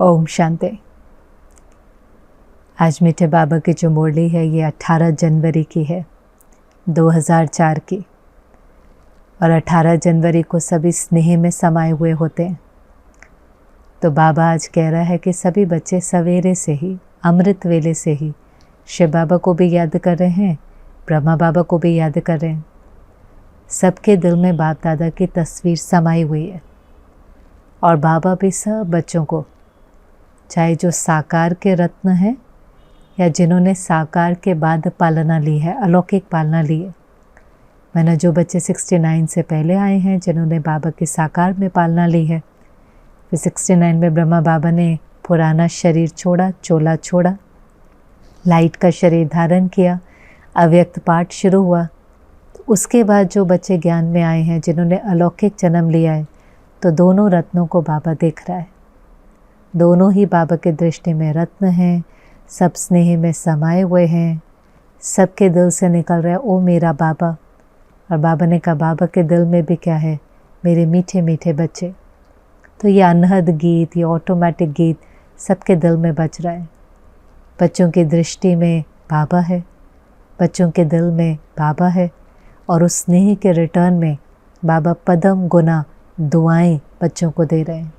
ओम शांति। आज मीठे बाबा की जो मुरली है ये 18 जनवरी की है 2004 की, और 18 जनवरी को सभी स्नेह में समाये हुए होते हैं। तो बाबा आज कह रहा है कि सभी बच्चे सवेरे से ही, अमृत वेले से ही शिव बाबा को भी याद कर रहे हैं, ब्रह्मा बाबा को भी याद कर रहे हैं। सबके दिल में बाप दादा की तस्वीर समाई हुई है, और बाबा भी सब बच्चों को, चाहे जो साकार के रत्न हैं या जिन्होंने साकार के बाद पालना ली है, अलौकिक पालना ली है, मैंने जो बच्चे 69 से पहले आए हैं जिन्होंने बाबा की साकार में पालना ली है, फिर 69 में ब्रह्मा बाबा ने पुराना शरीर छोड़ा, चोला छोड़ा, लाइट का शरीर धारण किया, अव्यक्त पाठ शुरू हुआ। तो उसके बाद जो बच्चे ज्ञान में आए हैं जिन्होंने अलौकिक जन्म लिया है, तो दोनों रत्नों को बाबा देख रहा है। दोनों ही बाबा के दृष्टि में रत्न हैं, सब स्नेह में समाये हुए हैं, सबके दिल से निकल रहा है ओ मेरा बाबा। और बाबा ने कहा बाबा के दिल में भी क्या है, मेरे मीठे मीठे बच्चे। तो ये अनहद गीत, ये ऑटोमेटिक गीत सबके दिल में बज रहा है। बच्चों की दृष्टि में बाबा है, बच्चों के दिल में बाबा है, और उस स्नेह के रिटर्न में बाबा पदम गुना दुआएं बच्चों को दे रहे हैं।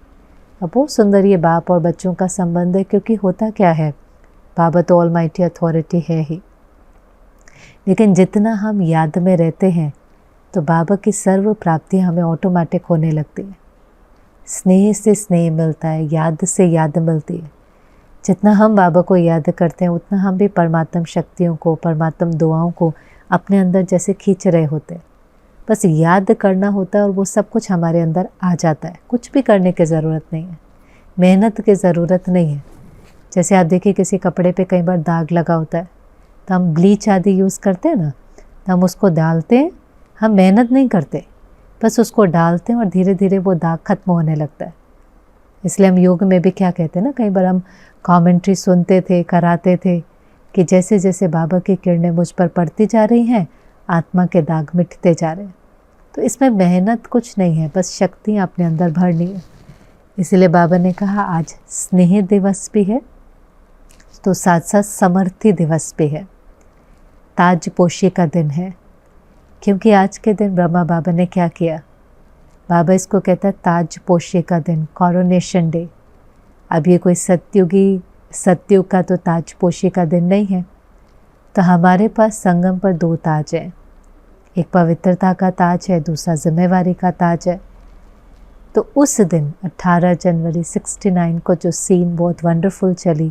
अब बहुत सुंदर ये बाप और बच्चों का संबंध है, क्योंकि होता क्या है, बाबा तो ऑलमाइटी अथॉरिटी है ही, लेकिन जितना हम याद में रहते हैं तो बाबा की सर्व प्राप्ति हमें ऑटोमेटिक होने लगती है। स्नेह से स्नेह मिलता है, याद से याद मिलती है। जितना हम बाबा को याद करते हैं उतना हम भी परमात्म शक्तियों को, परमात्म दुआओं को अपने अंदर जैसे खींच रहे होते हैं। बस याद करना होता है और वो सब कुछ हमारे अंदर आ जाता है। कुछ भी करने की ज़रूरत नहीं है, मेहनत की ज़रूरत नहीं है। जैसे आप देखिए किसी कपड़े पे कई बार दाग लगा होता है, तो हम ब्लीच आदि यूज़ करते हैं ना, तो हम उसको डालते हैं, हम मेहनत नहीं करते, बस उसको डालते हैं और धीरे धीरे वो दाग खत्म होने लगता है। इसलिए हम योग में भी क्या कहते हैं ना, कई बार हम कमेंट्री सुनते थे, कराते थे कि जैसे जैसे बाबा की किरणें मुझ पर पड़ती जा रही हैं, आत्मा के दाग मिटते जा रहे हैं। तो इसमें मेहनत कुछ नहीं है, बस शक्तियाँ अपने अंदर भरनी है। इसलिए बाबा ने कहा आज स्नेह दिवस भी है, तो साथ साथ समर्थी दिवस भी है, ताजपोशी का दिन है। क्योंकि आज के दिन ब्रह्मा बाबा ने क्या किया, बाबा इसको कहता है ताजपोशी का दिन, कॉरोनेशन डे। अब ये कोई सत्युग का तो ताजपोशी का दिन नहीं है। तो हमारे पास संगम पर दो ताज हैं, एक पवित्रता का ताज है, दूसरा जिम्मेवारी का ताज है। तो उस दिन 18 जनवरी 69 को जो सीन बहुत वंडरफुल चली,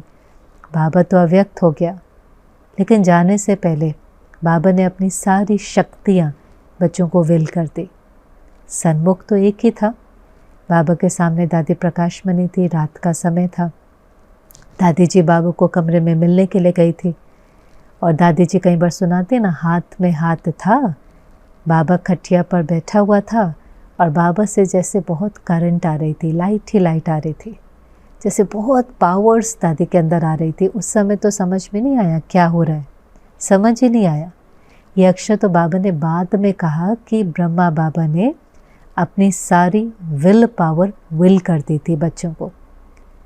बाबा तो अव्यक्त हो गया, लेकिन जाने से पहले बाबा ने अपनी सारी शक्तियाँ बच्चों को विल कर दी। सन्मुख तो एक ही था, बाबा के सामने दादी प्रकाश मणि थी, रात का समय था। दादी जी बाबू को कमरे में मिलने के लिए गई थी, और दादी जी कई बार सुनाते ना, हाथ में हाथ था, बाबा खटिया पर बैठा हुआ था, और बाबा से जैसे बहुत करंट आ रही थी, लाइट ही लाइट आ रही थी, जैसे बहुत पावर्स दादी के अंदर आ रही थी। उस समय तो समझ में नहीं आया क्या हो रहा है, समझ ही नहीं आया। ये अक्षर तो बाबा ने बाद में कहा कि ब्रह्मा बाबा ने अपनी सारी विल पावर विल कर दी थी बच्चों को।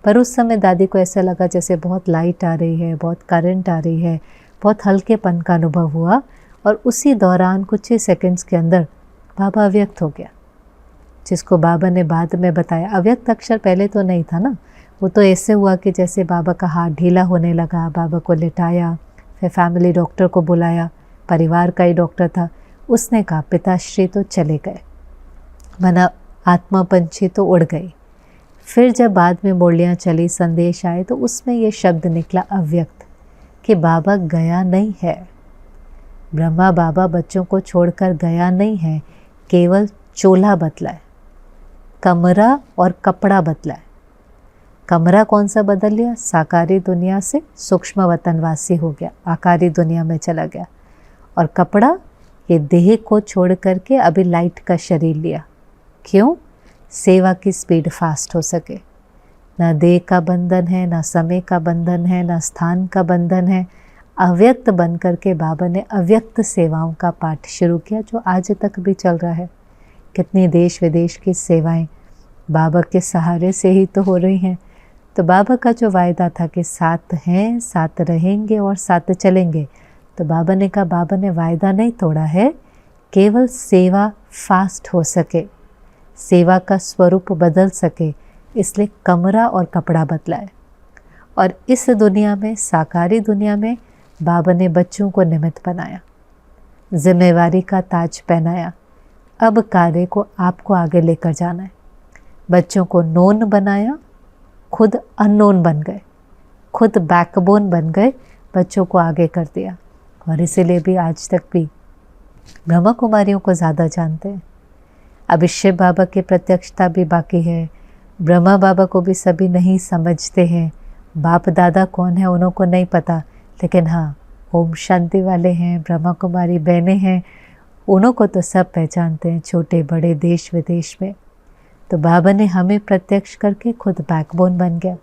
पर उस समय दादी को ऐसा लगा जैसे बहुत लाइट आ रही है, बहुत करंट आ रही है, बहुत हल्केपन का अनुभव हुआ, और उसी दौरान कुछ ही सेकंड्स के अंदर बाबा अव्यक्त हो गया, जिसको बाबा ने बाद में बताया। अव्यक्त अक्षर पहले तो नहीं था ना, वो तो ऐसे हुआ कि जैसे बाबा का हाथ ढीला होने लगा, बाबा को लिटाया, फिर फैमिली डॉक्टर को बुलाया, परिवार का ही डॉक्टर था, उसने कहा पिताश्री तो चले गए, मना आत्मा पंछी तो उड़ गई। फिर जब बाद में मुरलियाँ चली, संदेश आए, तो उसमें ये शब्द निकला अव्यक्त, कि बाबा गया नहीं है। ब्रह्मा बाबा बच्चों को छोड़कर गया नहीं है, केवल चोला बदला है, कमरा और कपड़ा बदला है। कमरा कौन सा बदल लिया, साकारी दुनिया से सूक्ष्म वतनवासी हो गया, आकारी दुनिया में चला गया। और कपड़ा, ये देह को छोड़ करके अभी लाइट का शरीर लिया। क्यों? सेवा की स्पीड फास्ट हो सके। ना देह का बंधन है, ना समय का बंधन है, ना स्थान का बंधन है। अव्यक्त बन करके बाबा ने अव्यक्त सेवाओं का पाठ शुरू किया, जो आज तक भी चल रहा है। कितनी देश विदेश की सेवाएं बाबा के सहारे से ही तो हो रही हैं। तो बाबा का जो वायदा था कि साथ हैं, साथ रहेंगे और साथ चलेंगे, तो बाबा ने कहा बाबा ने वायदा नहीं तोड़ा है, केवल सेवा फास्ट हो सके, सेवा का स्वरूप बदल सके, इसलिए कमरा और कपड़ा बदलाए। और इस दुनिया में, साकारी दुनिया में, बाबा ने बच्चों को निमित्त बनाया, जिम्मेवारी का ताज पहनाया। अब कार्य को आपको आगे लेकर जाना है। बच्चों को नोन बनाया, खुद अननोन बन गए, खुद बैकबोन बन गए, बच्चों को आगे कर दिया। और इसीलिए भी आज तक भी ब्रह्मा कुमारियों को ज़्यादा जानते हैं। अब शिव बाबा की प्रत्यक्षता भी बाकी है, ब्रह्मा बाबा को भी सभी नहीं समझते हैं, बाप दादा कौन है उन्हों को नहीं पता, लेकिन हाँ ओम शांति वाले हैं, ब्रह्मा कुमारी बहनें हैं, उन्हों को तो सब पहचानते हैं, छोटे बड़े देश विदेश में। तो बाबा ने हमें प्रत्यक्ष करके खुद बैकबोन बन गया।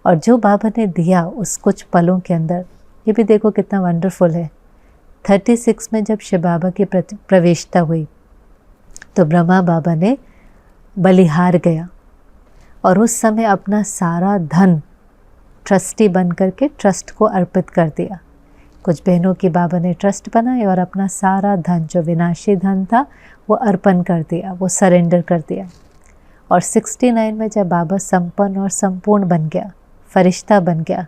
और जो बाबा ने दिया उस कुछ पलों के अंदर, ये भी देखो कितना वंडरफुल है। 36 में जब शिव बाबा की प्रवेशता हुई तो ब्रह्मा बाबा ने बलिहार गया और उस समय अपना सारा धन ट्रस्टी बन करके ट्रस्ट को अर्पित कर दिया। कुछ बहनों की बाबा ने ट्रस्ट बनाए और अपना सारा धन, जो विनाशी धन था, वो अर्पण कर दिया, वो सरेंडर कर दिया। और 69 में जब बाबा संपन्न और संपूर्ण बन गया, फरिश्ता बन गया,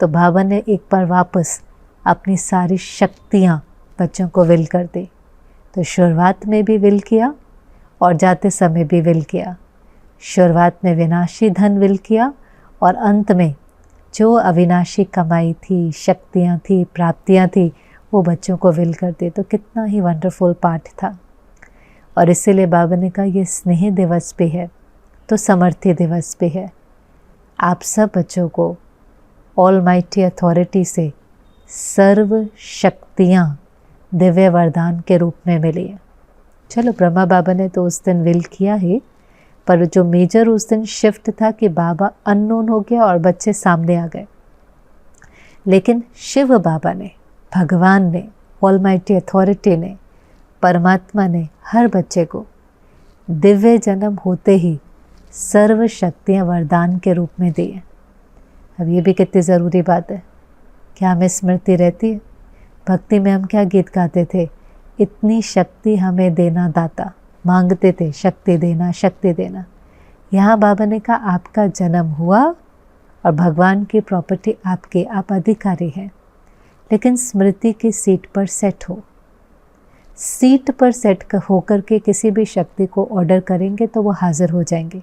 तो बाबा ने एक बार वापस अपनी सारी शक्तियाँ बच्चों को विल कर दी। तो शुरुआत में भी विल किया और जाते समय भी विल किया। शुरुआत में विनाशी धन विल किया और अंत में जो अविनाशी कमाई थी, शक्तियाँ थी, प्राप्तियाँ थी, वो बच्चों को विल कर दे। तो कितना ही वंडरफुल पाठ था। और इसीलिए बाबा ने कहा ये स्नेह दिवस भी है तो समर्थी दिवस भी है। आप सब बच्चों को ऑलमाइटी अथॉरिटी से सर्व शक्तियाँ दिव्य वरदान के रूप में मिली है। चलो ब्रह्मा बाबा ने तो उस दिन विल किया ही, पर जो मेजर उस दिन शिफ्ट था कि बाबा अननोन हो गया और बच्चे सामने आ गए। लेकिन शिव बाबा ने, भगवान ने, ऑलमाइटी अथॉरिटी ने, परमात्मा ने हर बच्चे को दिव्य जन्म होते ही सर्व शक्तियाँ वरदान के रूप में दी हैं। अब ये भी कितनी ज़रूरी बात है। क्या हमें स्मृति रहती है? भक्ति में हम क्या गीत गाते थे? इतनी शक्ति हमें देना दाता, मांगते थे शक्ति देना, शक्ति देना। यहाँ बाबा ने कहा आपका जन्म हुआ और भगवान की प्रॉपर्टी आपके, आप अधिकारी हैं, लेकिन स्मृति की सीट पर सेट हो। सीट पर सेट होकर के किसी भी शक्ति को ऑर्डर करेंगे तो वो हाजिर हो जाएंगे।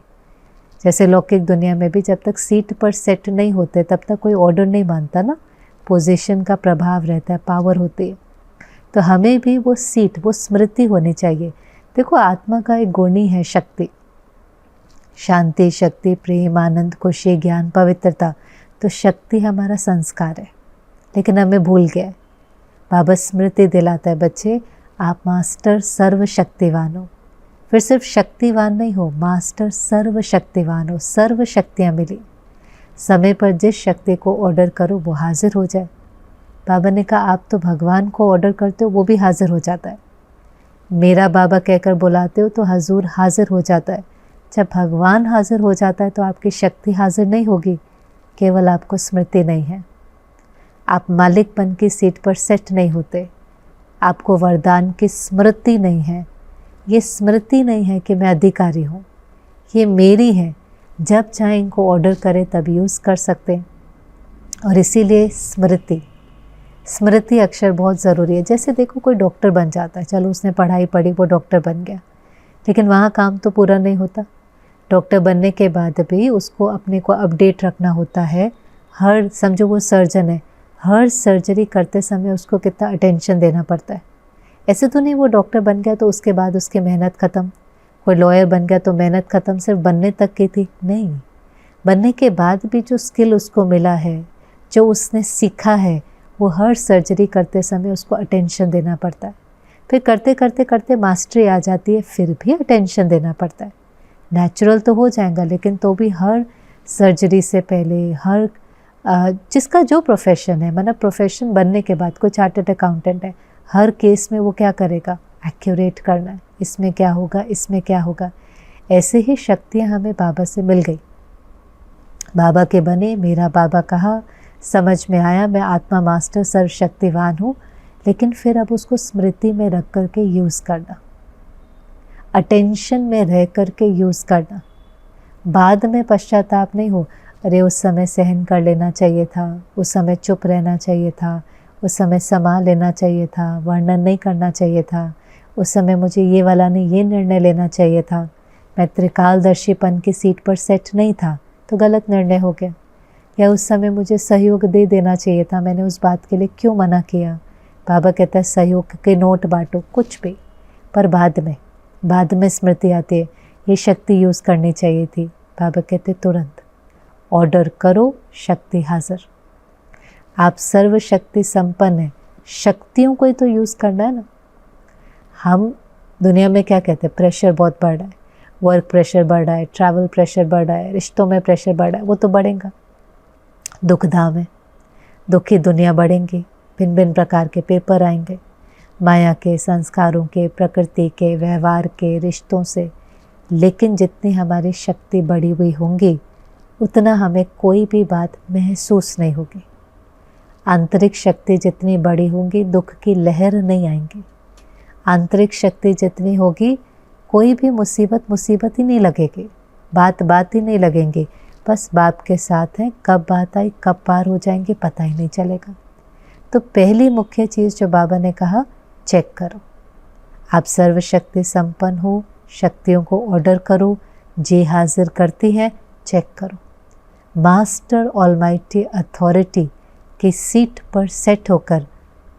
जैसे लौकिक दुनिया में भी जब तक सीट पर सेट नहीं होते तब तक कोई ऑर्डर नहीं मानता ना, पोजीशन का प्रभाव रहता है, पावर होती है। तो हमें भी वो सीट, वो स्मृति होनी चाहिए। देखो आत्मा का एक गुण ही है शक्ति, शांति, शक्ति, प्रेम, आनंद, खुशी, ज्ञान, पवित्रता। तो शक्ति हमारा संस्कार है, लेकिन हमें भूल गया। बाबा स्मृति दिलाता है बच्चे आप मास्टर सर्वशक्तिवान हो। फिर सिर्फ शक्तिवान नहीं हो, मास्टर सर्वशक्तिवान हो। सर्व शक्तियाँ मिली, समय पर जिस शक्ति को ऑर्डर करो वो हाजिर हो जाए। बाबा ने कहा आप तो भगवान को ऑर्डर करते हो वो भी हाजिर हो जाता है। मेरा बाबा कहकर बुलाते हो तो हजूर हाजिर हो जाता है। जब भगवान हाजिर हो जाता है तो आपकी शक्ति हाजिर नहीं होगी, केवल आपको स्मृति नहीं है। आप मालिकपन की सीट पर सेट नहीं होते, आपको वरदान की स्मृति नहीं है। ये स्मृति नहीं है कि मैं अधिकारी हूँ, ये मेरी है, जब चाहे इनको ऑर्डर करें तब यूज़ कर सकते हैं। और इसीलिए स्मृति, स्मृति अक्षर बहुत ज़रूरी है। जैसे देखो कोई डॉक्टर बन जाता है, चलो उसने पढ़ाई पढ़ी, वो डॉक्टर बन गया, लेकिन वहाँ काम तो पूरा नहीं होता। डॉक्टर बनने के बाद भी उसको अपने को अपडेट रखना होता है। हर, समझो वो सर्जन है, हर सर्जरी करते समय उसको कितना अटेंशन देना पड़ता है। ऐसे तो नहीं वो डॉक्टर बन गया तो उसके बाद उसकी मेहनत ख़त्म, कोई लॉयर बन गया तो मेहनत ख़त्म, सिर्फ बनने तक की थी। नहीं, बनने के बाद भी जो स्किल उसको मिला है, जो उसने सीखा है, वो हर सर्जरी करते समय उसको अटेंशन देना पड़ता है। फिर करते करते करते मास्टरी आ जाती है, फिर भी अटेंशन देना पड़ता है। नेचुरल तो हो जाएगा, लेकिन तो भी हर सर्जरी से पहले, हर जिसका जो प्रोफेशन है, मतलब प्रोफेशन बनने के बाद, कोई चार्टर्ड अकाउंटेंट है, हर केस में वो क्या करेगा? एक्यूरेट करना है, इसमें क्या होगा, इसमें क्या होगा। ऐसे ही शक्तियाँ हमें बाबा से मिल गई। बाबा के बने, मेरा बाबा कहा, समझ में आया मैं आत्मा मास्टर सर्वशक्तिवान हूँ, लेकिन फिर अब उसको स्मृति में रख कर के यूज़ करना, अटेंशन में रह कर के यूज़ करना। बाद में पश्चाताप नहीं हो, अरे उस समय सहन कर लेना चाहिए था, उस समय चुप रहना चाहिए था, उस समय समा लेना चाहिए था, वर्णन नहीं करना चाहिए था, उस समय मुझे ये वाला नहीं ये निर्णय लेना चाहिए था, मैं त्रिकालदर्शीपन की सीट पर सेट नहीं था तो गलत निर्णय हो गया, या उस समय मुझे सहयोग दे देना चाहिए था, मैंने उस बात के लिए क्यों मना किया। बाबा कहता है सहयोग के नोट बांटो, कुछ भी, पर बाद में स्मृति आती है ये शक्ति यूज़ करनी चाहिए थी। बाबा कहते तुरंत ऑर्डर करो, शक्ति हाजिर। आप सर्वशक्ति संपन्न हैं, शक्तियों को ही तो यूज़ करना है ना। हम दुनिया में क्या कहते हैं, प्रेशर बहुत बढ़ रहा है, वर्क प्रेशर बढ़ रहा है, ट्रैवल प्रेशर बढ़ रहा है, रिश्तों में प्रेशर बढ़ रहा है, वो तो बढ़ेगा। दुख धाम है, दुखी दुनिया बढ़ेंगी, भिन्न भिन्न प्रकार के पेपर आएंगे, माया के, संस्कारों के, प्रकृति के, व्यवहार के, रिश्तों से। लेकिन जितनी हमारी शक्ति बढ़ी हुई होंगी उतना हमें कोई भी बात महसूस नहीं होगी। आंतरिक शक्ति जितनी बड़ी होंगी दुख की लहर नहीं आएंगी। आंतरिक शक्ति जितनी होगी कोई भी मुसीबत ही नहीं लगेगी, बात ही नहीं लगेंगी, बस बाप के साथ हैं, कब बात आई कब पार हो जाएंगे पता ही नहीं चलेगा। तो पहली मुख्य चीज़ जो बाबा ने कहा, चेक करो आप सर्वशक्ति संपन्न हो, शक्तियों को ऑर्डर करो, जे हाजिर करती है, चेक करो। मास्टर ऑलमाइटी अथॉरिटी की सीट पर सेट होकर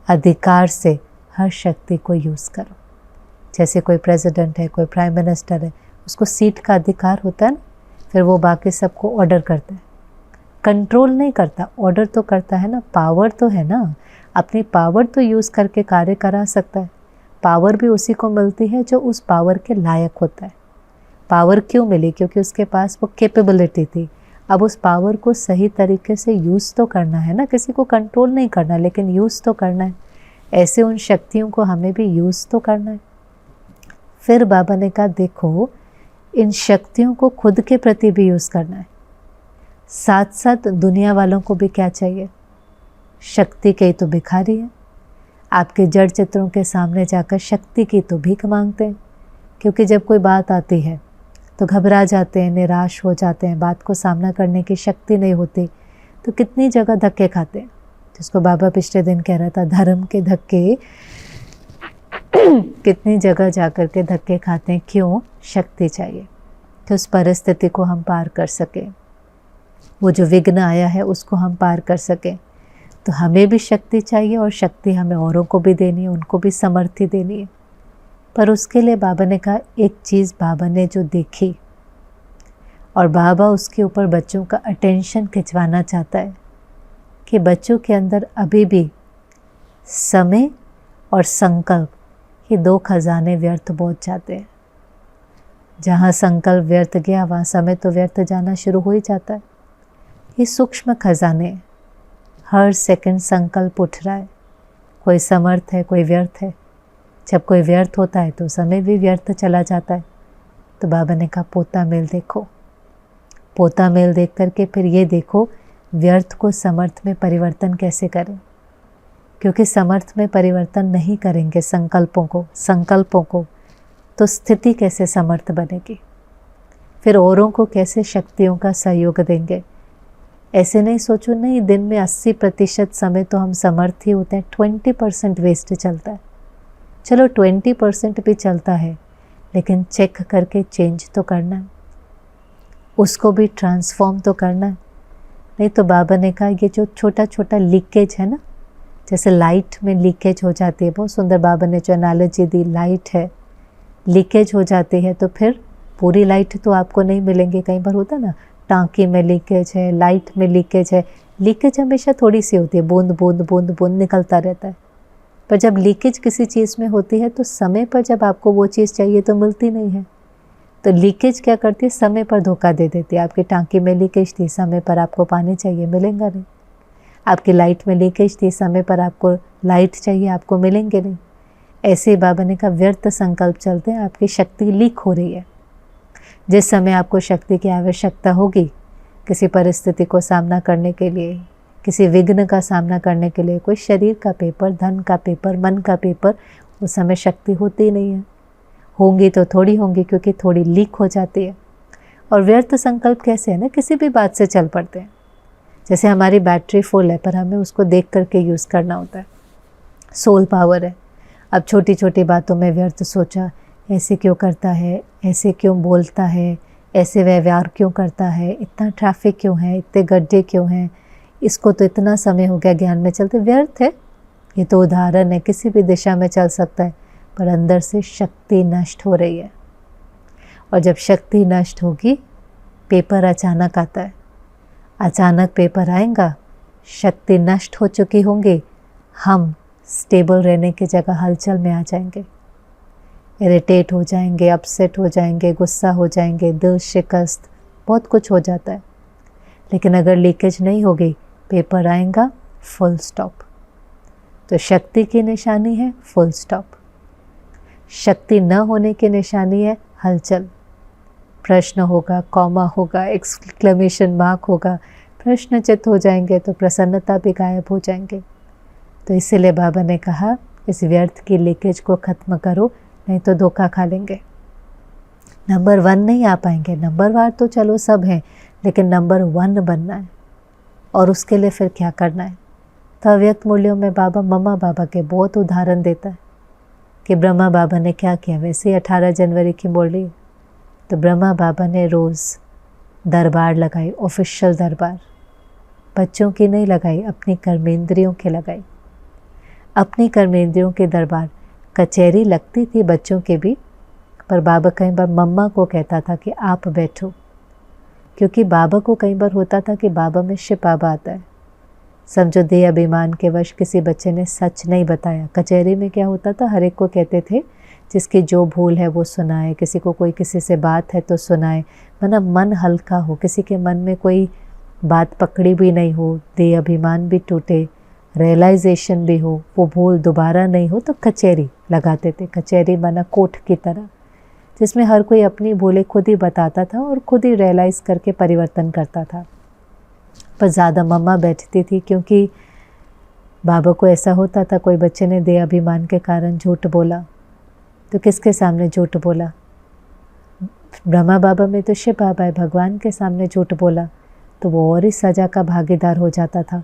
अधिकार से हर शक्ति को यूज़ करो। जैसे कोई प्रेसिडेंट है, कोई प्राइम मिनिस्टर है, उसको सीट का अधिकार होता है ना, फिर वो बाकी सबको ऑर्डर करता है, कंट्रोल नहीं करता, ऑर्डर तो करता है ना, पावर तो है ना, अपनी पावर तो यूज़ करके कार्य करा सकता है। पावर भी उसी को मिलती है जो उस पावर के लायक होता है। पावर क्यों मिली? क्योंकि उसके पास वो कैपेबिलिटी थी। अब उस पावर को सही तरीके से यूज़ तो करना है ना, किसी को कंट्रोल नहीं करना, लेकिन यूज़ तो करना है। ऐसे उन शक्तियों को हमें भी यूज़ तो करना है। फिर बाबा ने कहा देखो इन शक्तियों को खुद के प्रति भी यूज़ करना है, साथ साथ दुनिया वालों को भी क्या चाहिए, शक्ति के ही तो भिखारी हैं। आपके जड़ चित्रों के सामने जाकर शक्ति की तो भीख मांगते हैं, क्योंकि जब कोई बात आती है तो घबरा जाते हैं, निराश हो जाते हैं, बात को सामना करने की शक्ति नहीं होती, तो कितनी जगह धक्के खाते हैं। जिसको बाबा पिछले दिन कह रहा था धर्म के धक्के कितनी जगह जाकर के धक्के खाते हैं, क्यों? शक्ति चाहिए कि उस परिस्थिति को हम पार कर सकें, वो जो विघ्न आया है उसको हम पार कर सकें। तो हमें भी शक्ति चाहिए और शक्ति हमें औरों को भी देनी है, उनको भी समर्थी देनी है। पर उसके लिए बाबा ने कहा एक चीज़ बाबा ने जो देखी और बाबा उसके ऊपर बच्चों का अटेंशन खिंचवाना चाहता है कि बच्चों के अंदर अभी भी समय और संकल्प, ये दो खजाने व्यर्थ बहुत जाते हैं। जहाँ संकल्प व्यर्थ गया वहाँ समय तो व्यर्थ जाना शुरू हो ही जाता है। ये सूक्ष्म खजाने हैं, हर सेकंड संकल्प उठ रहा है, कोई समर्थ है कोई व्यर्थ है। जब कोई व्यर्थ होता है तो समय भी व्यर्थ चला जाता है। तो बाबा ने कहा पोता मेल देखो, पोता मेल देख करके फिर ये देखो व्यर्थ को समर्थ में परिवर्तन कैसे करें, क्योंकि समर्थ में परिवर्तन नहीं करेंगे संकल्पों को तो स्थिति कैसे समर्थ बनेगी, फिर औरों को कैसे शक्तियों का सहयोग देंगे। ऐसे नहीं सोचो नहीं दिन में 80% समय तो हम समर्थ ही होते हैं, 20% वेस्ट चलता है। चलो 20% भी चलता है, लेकिन चेक करके चेंज तो करना है, उसको भी ट्रांसफॉर्म तो करना है। नहीं तो बाबा ने कहा ये जो छोटा छोटा लीकेज है ना, जैसे लाइट में लीकेज हो जाती है, बहुत सुंदर बाबा ने जो एनालॉजी दी, लाइट है लीकेज हो जाती है तो फिर पूरी लाइट तो आपको नहीं मिलेंगे। कई बार होता है ना, टांकी में लीकेज है, लाइट में लीकेज है, लीकेज हमेशा थोड़ी सी होती है, बूंद बूंद बूंद बूंद निकलता रहता है। पर जब लीकेज किसी चीज़ में होती है तो समय पर जब आपको वो चीज़ चाहिए तो मिलती नहीं है। तो लीकेज क्या करती है, समय पर धोखा दे देती है। आपकी टांकी में लीकेज थी, समय पर आपको पानी चाहिए, मिलेगा नहीं। आपकी लाइट में लीकेज थी, समय पर आपको लाइट चाहिए, आपको मिलेंगे नहीं। ऐसे ही बाबा ने कहा व्यर्थ संकल्प चलते हैं, आपकी शक्ति लीक हो रही है। जिस समय आपको शक्ति की आवश्यकता होगी किसी परिस्थिति को सामना करने के लिए, किसी विघ्न का सामना करने के लिए, कोई शरीर का पेपर, धन का पेपर, मन का पेपर, उस समय शक्ति होती नहीं है। होंगी तो थोड़ी होंगी, क्योंकि थोड़ी लीक हो जाती है। और व्यर्थ संकल्प कैसे है ना, किसी भी बात से चल पड़ते हैं। जैसे हमारी बैटरी फुल है पर हमें उसको देख करके यूज़ करना होता है, सोल पावर है। अब छोटी छोटी बातों में व्यर्थ सोचा, ऐसे क्यों करता है, ऐसे क्यों बोलता है, ऐसे व्यवहार क्यों करता है, इतना ट्रैफिक क्यों है, इतने गड्ढे क्यों हैं, इसको तो इतना समय हो गया ज्ञान में चलते, व्यर्थ है। ये तो उदाहरण है, किसी भी दिशा में चल सकता है, पर अंदर से शक्ति नष्ट हो रही है। और जब शक्ति नष्ट होगी, पेपर अचानक आता है। अचानक पेपर आएगा, शक्ति नष्ट हो चुकी होंगी, हम स्टेबल रहने की जगह हलचल में आ जाएंगे, इरिटेट हो जाएंगे, अपसेट हो जाएंगे, गुस्सा हो जाएंगे, दिल शिकस्त, बहुत कुछ हो जाता है। लेकिन अगर लीकेज नहीं होगी, पेपर आएगा, फुल स्टॉप। तो शक्ति की निशानी है फुल स्टॉप, शक्ति न होने की निशानी है हलचल। प्रश्न होगा, कॉमा होगा, एक्सक्लेमेशन मार्क होगा, प्रश्नचित्त हो जाएंगे तो प्रसन्नता भी गायब हो जाएंगे। तो इसीलिए बाबा ने कहा, इस व्यर्थ की लीकेज को ख़त्म करो, नहीं तो धोखा खा लेंगे। नंबर 1 नहीं आ पाएंगे, नंबर वार तो चलो सब हैं, लेकिन नंबर 1 बनना है। और उसके लिए फिर क्या करना है? तो अव्यक्त मूल्यों में बाबा मम्मा बाबा के बहुत उदाहरण देता है कि ब्रह्मा बाबा ने क्या किया। वैसे ही 18 जनवरी की बोली, तो ब्रह्मा बाबा ने रोज़ दरबार लगाई, ऑफिशियल दरबार, बच्चों की नहीं लगाई, अपनी कर्मेंद्रियों की लगाई। अपनी कर्मेंद्रियों के दरबार, कचहरी लगती थी बच्चों के भी, पर बाबा कई बार मम्मा को कहता था कि आप बैठो, क्योंकि बाबा को कई बार होता था कि बाबा में शिव बाबा आता है। समझो देह अभिमान के वश किसी बच्चे ने सच नहीं बताया। कचहरी में क्या होता था, हर एक को कहते थे जिसकी जो भूल है वो सुनाए, किसी को कोई किसी से बात है तो सुनाए, मतलब मन हल्का हो, किसी के मन में कोई बात पकड़ी भी नहीं हो, देह अभिमान भी टूटे, रियलाइजेशन भी हो, वो भूल दोबारा नहीं हो, तो कचहरी लगाते थे। कचहरी माना कोर्ट की तरह, जिसमें हर कोई अपनी भूलें खुद ही बताता था और खुद ही रियलाइज़ करके परिवर्तन करता था। पर ज़्यादा मम्मा बैठती थी, क्योंकि बाबा को ऐसा होता था कोई बच्चे ने देह अभिमान के कारण झूठ बोला, तो किसके सामने झूठ बोला? ब्रह्मा बाबा में तो शिव बाबा है, भगवान के सामने झूठ बोला तो वो और ही सज़ा का भागीदार हो जाता था।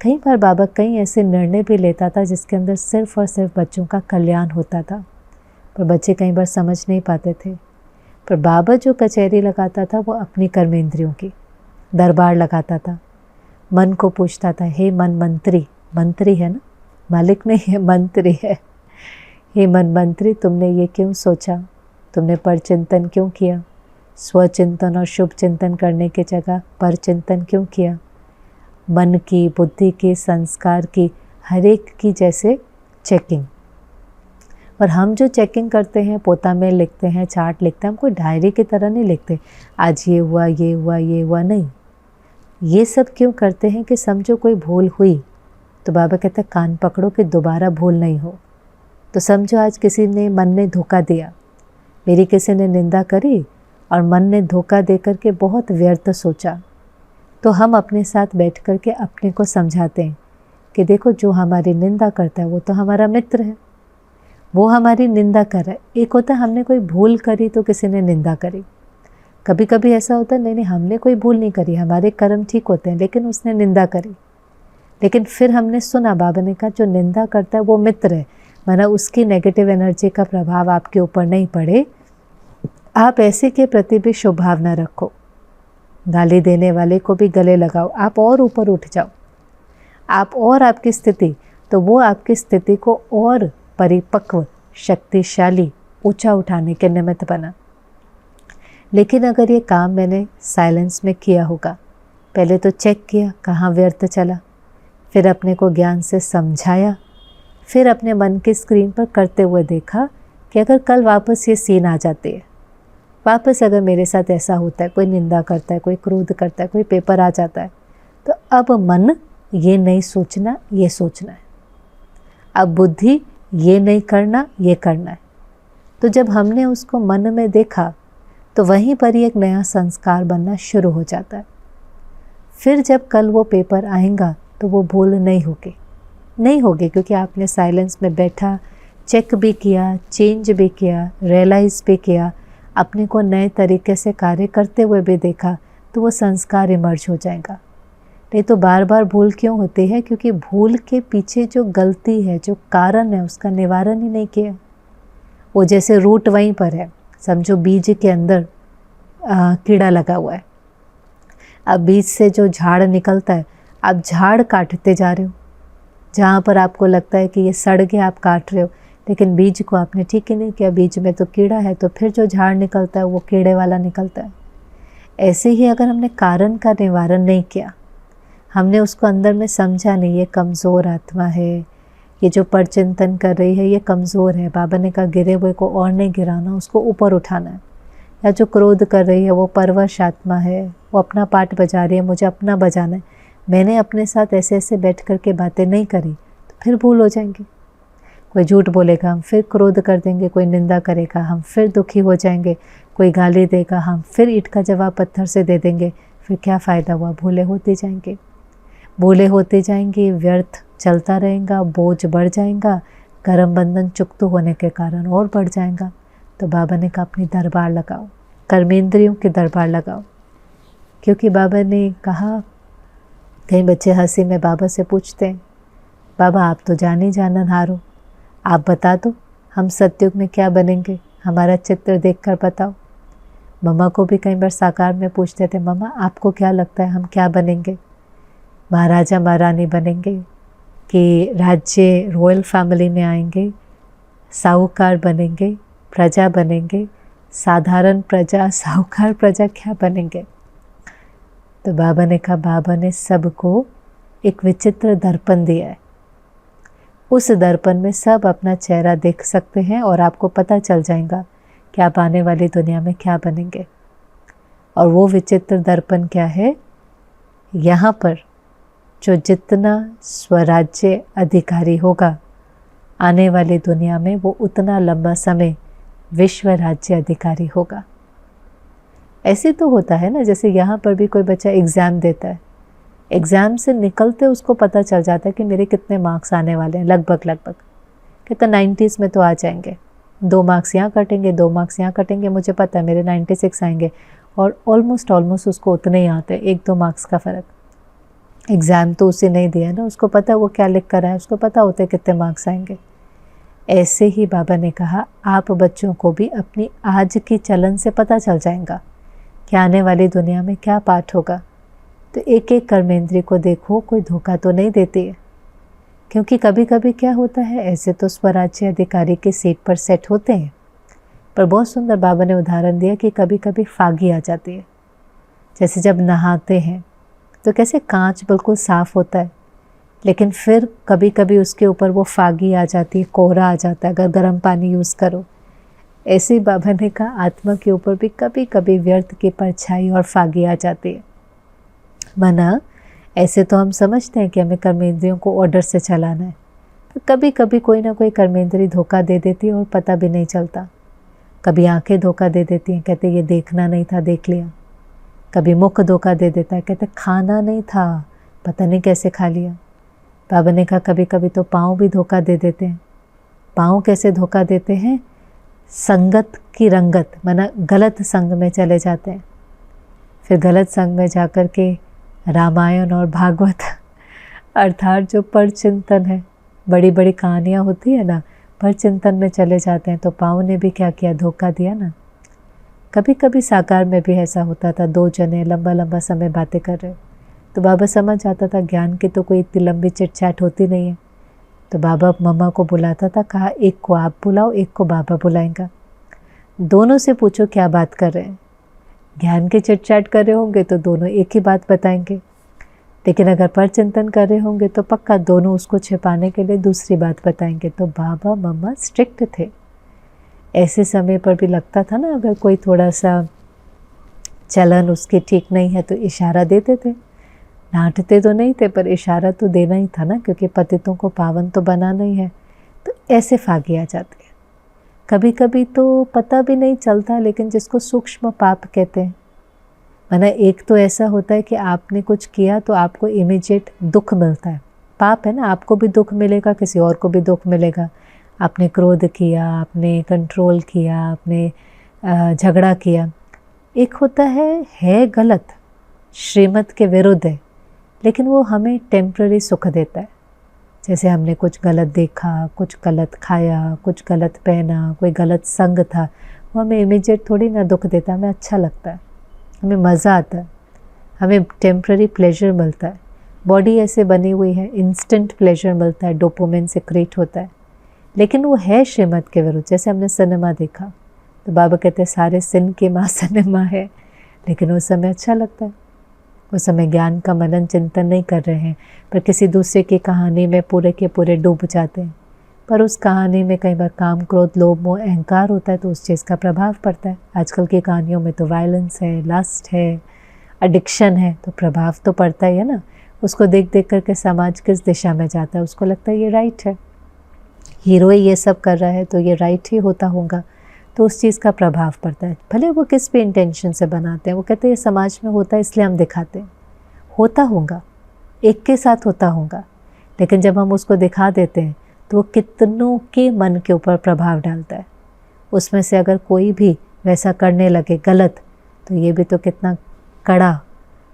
कई बार बाबा कई ऐसे निर्णय भी लेता था जिसके अंदर सिर्फ और सिर्फ बच्चों का कल्याण होता था, पर बच्चे कई बार समझ नहीं पाते थे। पर बाबा जो कचहरी लगाता था वो अपनी कर्मेंद्रियों की दरबार लगाता था। मन को पूछता था, हे मन मंत्री, मंत्री है ना, मालिक नहीं है, मंत्री है, हे मन मंत्री, तुमने ये क्यों सोचा, तुमने परचिंतन क्यों किया, स्वचिंतन और शुभ चिंतन करने की जगह परचिंतन क्यों किया? मन की, बुद्धि की, संस्कार की, हर एक की जैसे चेकिंग। और हम जो चेकिंग करते हैं, पोता में लिखते हैं, चार्ट लिखते हैं, हम कोई डायरी की तरह नहीं लिखते, आज ये हुआ, ये हुआ, ये हुआ, नहीं। ये सब क्यों करते हैं कि समझो कोई भूल हुई तो बाबा कहते हैं कान पकड़ो कि दोबारा भूल नहीं हो। तो समझो आज किसी ने, मन ने धोखा दिया, मेरी किसी ने निंदा करी और मन ने धोखा दे करके बहुत व्यर्थ सोचा, तो हम अपने साथ बैठ कर के अपने को समझाते हैं कि देखो जो हमारी निंदा करता है वो तो हमारा मित्र है, वो हमारी निंदा कर रहा है। एक होता है हमने कोई भूल करी तो किसी ने निंदा करी, कभी कभी ऐसा होता है नहीं नहीं हमने कोई भूल नहीं करी, हमारे कर्म ठीक होते हैं, लेकिन उसने निंदा करी। लेकिन फिर हमने सुना, बाबा ने कहा जो निंदा करता है वो मित्र है, माना उसकी नेगेटिव एनर्जी का प्रभाव आपके ऊपर नहीं पड़े, आप ऐसे के प्रति भी शुभ भावना रखो, गाली देने वाले को भी गले लगाओ, आप और ऊपर उठ जाओ, आप और आपकी स्थिति, तो वो आपकी स्थिति को और परिपक्व, शक्तिशाली, ऊंचा उठाने के निमित्त बना। लेकिन अगर ये काम मैंने साइलेंस में किया होगा, पहले तो चेक किया कहाँ व्यर्थ चला, फिर अपने को ज्ञान से समझाया, फिर अपने मन की स्क्रीन पर करते हुए देखा कि अगर कल वापस ये सीन आ जाती है, वापस अगर मेरे साथ ऐसा होता है, कोई निंदा करता है, कोई क्रोध करता है, कोई पेपर आ जाता है, तो अब मन ये नहीं सोचना, ये सोचना है, अब बुद्धि ये नहीं करना, ये करना है। तो जब हमने उसको मन में देखा तो वहीं पर ही एक नया संस्कार बनना शुरू हो जाता है। फिर जब कल वो पेपर आएगा तो वो भूल नहीं होगी क्योंकि आपने साइलेंस में बैठा, चेक भी किया, चेंज भी किया, रियलाइज़ भी किया, अपने को नए तरीके से कार्य करते हुए भी देखा, तो वो संस्कार इमर्ज हो जाएगा। नहीं तो बार बार भूल क्यों होती है? क्योंकि भूल के पीछे जो गलती है, जो कारण है, उसका निवारण ही नहीं किया। वो जैसे रूट वहीं पर है, समझो बीज के अंदर कीड़ा लगा हुआ है। अब बीज से जो झाड़ निकलता है, आप झाड़ काटते जा रहे हो, जहाँ पर आपको लगता है कि ये सड़ गया आप काट रहे हो, लेकिन बीज को आपने ठीक ही नहीं किया, बीज में तो कीड़ा है, तो फिर जो झाड़ निकलता है वो कीड़े वाला निकलता है। ऐसे ही अगर हमने कारण का निवारण नहीं किया, हमने उसको अंदर में समझा नहीं, ये कमज़ोर आत्मा है, ये जो परचिंतन कर रही है ये कमज़ोर है, बाबा ने कहा गिरे हुए को और नहीं गिराना, उसको ऊपर उठाना है। या जो क्रोध कर रही है वो परवश आत्मा है, वो अपना पार्ट बजा रही है, मुझे अपना बजाना है, मैंने अपने साथ ऐसे ऐसे बैठ कर के बातें नहीं करी, तो फिर भूल हो जाएंगी। कोई झूठ बोलेगा हम फिर क्रोध कर देंगे, कोई निंदा करेगा हम फिर दुखी हो जाएंगे, कोई गाली देगा हम फिर ईंट का जवाब पत्थर से दे देंगे, फिर क्या फ़ायदा हुआ? भूले होते जाएंगे, भूले होते जाएंगे, व्यर्थ चलता रहेगा, बोझ बढ़ जाएगा, कर्म बंधन चुक्त होने के कारण और बढ़ जाएगा। तो बाबा ने कहा अपनी दरबार लगाओ, कर्मेंद्रियों के दरबार लगाओ। क्योंकि बाबा ने कहा, कई बच्चे हंसी में बाबा से पूछते हैं, बाबा आप तो जाने जाननहार हो, आप बता दो हम सतयुग में क्या बनेंगे, हमारा चित्र देखकर बताओ। मम्मा को भी कई बार साकार में पूछते थे, मम्मा आपको क्या लगता है हम क्या बनेंगे, महाराजा महारानी बनेंगे कि राज्य रॉयल फैमिली में आएंगे, साहूकार बनेंगे, प्रजा बनेंगे, साधारण प्रजा, साहूकार प्रजा, क्या बनेंगे? तो बाबा ने कहा, बाबा ने सबको एक विचित्र दर्पण दिया है, उस दर्पण में सब अपना चेहरा देख सकते हैं और आपको पता चल जाएगा कि आप आने वाली दुनिया में क्या बनेंगे। और वो विचित्र दर्पण क्या है? यहाँ पर जो जितना स्वराज्य अधिकारी होगा आने वाली दुनिया में, वो उतना लंबा समय विश्व राज्य अधिकारी होगा। ऐसे तो होता है ना, जैसे यहाँ पर भी कोई बच्चा एग्ज़ाम देता है, एग्ज़ाम से निकलते उसको पता चल जाता है कि मेरे कितने मार्क्स आने वाले हैं, लगभग कहता 90s में तो आ जाएंगे, 2 मार्क्स यहाँ कटेंगे, 2 मार्क्स यहाँ कटेंगे, मुझे पता है मेरे 96 आएंगे, और ऑलमोस्ट उसको उतने ही आते हैं, 1-2 मार्क्स का फ़र्क। एग्ज़ाम तो उसे नहीं दिया ना, उसको पता है वो क्या लिख कर आया, उसको पता होता है कितने मार्क्स आएंगे। ऐसे ही बाबा ने कहा आप बच्चों को भी अपनी आज की चलन से पता चल जाएगा कि आने वाली दुनिया में क्या पाठ होगा। तो एक एक कर्मेंद्रिय को देखो, कोई धोखा तो नहीं देती है। क्योंकि कभी कभी क्या होता है, ऐसे तो स्वराज्य अधिकारी के सीट पर सेट होते हैं, पर बहुत सुंदर बाबा ने उदाहरण दिया कि कभी कभी फागी आ जाती है। जैसे जब नहाते हैं तो कैसे कांच बिल्कुल साफ़ होता है, लेकिन फिर कभी कभी उसके ऊपर वो फागी आ जाती है, कोहरा आ जाता है अगर गर्म पानी यूज़ करो। ऐसे ही बाबा ने कहा आत्मा के ऊपर भी कभी कभी व्यर्थ की परछाई और फागी आ जाती है। मना ऐसे तो हम समझते हैं कि हमें कर्मेंद्रियों को ऑर्डर से चलाना है, पर कभी कभी कोई ना कोई कर्मेंद्री धोखा दे देती है और पता भी नहीं चलता। कभी आंखें धोखा दे देती हैं, कहते ये देखना नहीं था देख लिया। कभी मुख धोखा दे देता है, कहते खाना नहीं था पता नहीं कैसे खा लिया। बाबा ने कहा कभी कभी तो पाँव भी धोखा दे देते हैं। पाँव कैसे धोखा देते हैं? संगत की रंगत, माना गलत संग में चले जाते हैं, फिर गलत संग में जाकर के रामायण और भागवत अर्थात जो परचिंतन है, बड़ी बड़ी कहानियाँ होती है ना, परचिंतन में चले जाते हैं। तो पाँव ने भी क्या किया, धोखा दिया ना। कभी कभी साकार में भी ऐसा होता था, 2 जने लंबा लंबा समय बातें कर रहे, तो बाबा समझ आता था ज्ञान की तो कोई इतनी लंबी चिट चैट होती नहीं है। तो बाबा मम्मा को बुलाता था, कहा एक को आप बुलाओ, एक को बाबा बुलाएंगा, दोनों से पूछो क्या बात कर रहे हैं। ज्ञान की चिट चैट कर रहे होंगे तो दोनों एक ही बात बताएंगे, लेकिन अगर परचिंतन कर रहे होंगे तो पक्का दोनों उसको छिपाने के लिए दूसरी बात बताएंगे। तो बाबा मम्मा स्ट्रिक्ट थे। ऐसे समय पर भी लगता था ना, अगर कोई थोड़ा सा चलन उसकी ठीक नहीं है तो इशारा देते थे। डांटते तो नहीं थे पर इशारा तो देना ही था ना, क्योंकि पतितों को पावन तो बनाना ही है। तो ऐसे फागी आ जाते हैं। कभी कभी तो पता भी नहीं चलता, लेकिन जिसको सूक्ष्म पाप कहते हैं, वरना एक तो ऐसा होता है कि आपने कुछ किया तो आपको इमीडिएट दुख मिलता है, पाप है ना, आपको भी दुख मिलेगा, किसी और को भी दुख मिलेगा। आपने क्रोध किया, आपने कंट्रोल किया, आपने झगड़ा किया। एक होता है गलत, श्रीमत के विरुद्ध है, लेकिन वो हमें टेम्पररी सुख देता है। जैसे हमने कुछ गलत देखा, कुछ गलत खाया, कुछ गलत पहना, कोई गलत संग था, वो हमें इमीडिएट थोड़ी ना दुख देता, हमें अच्छा लगता है, हमें मज़ा आता है, हमें टेम्पररी प्लेजर मिलता है। बॉडी ऐसे बनी हुई है, इंस्टेंट प्लेजर मिलता है, डोपामिन सिक्रेट होता है, लेकिन वो है श्रीमत के विरुद्ध। जैसे हमने सिनेमा देखा तो बाबा कहते हैं सारे सिन की माँ सिनेमा है, लेकिन उस समय अच्छा लगता है, उस समय ज्ञान का मनन चिंतन नहीं कर रहे हैं, पर किसी दूसरे की कहानी में पूरे के पूरे डूब जाते हैं। पर उस कहानी में कई बार काम, क्रोध, लोभ, मोह, अहंकार होता है, तो उस चीज़ का प्रभाव पड़ता है। आजकल की कहानियों में तो वायलेंस है, लस्ट है, एडिक्शन है, तो प्रभाव तो पड़ता ही है ना। उसको देख देख करके समाज किस दिशा में जाता है, उसको लगता है ये राइट है, हीरो ही ये सब कर रहा है तो ये राइट ही होता होगा, तो उस चीज़ का प्रभाव पड़ता है। भले वो किस भी इंटेंशन से बनाते हैं, वो कहते हैं ये समाज में होता है इसलिए हम दिखाते हैं, होता होगा, एक के साथ होता होगा, लेकिन जब हम उसको दिखा देते हैं तो वो कितनों के मन के ऊपर प्रभाव डालता है। उसमें से अगर कोई भी वैसा करने लगे गलत, तो ये भी तो कितना कड़ा,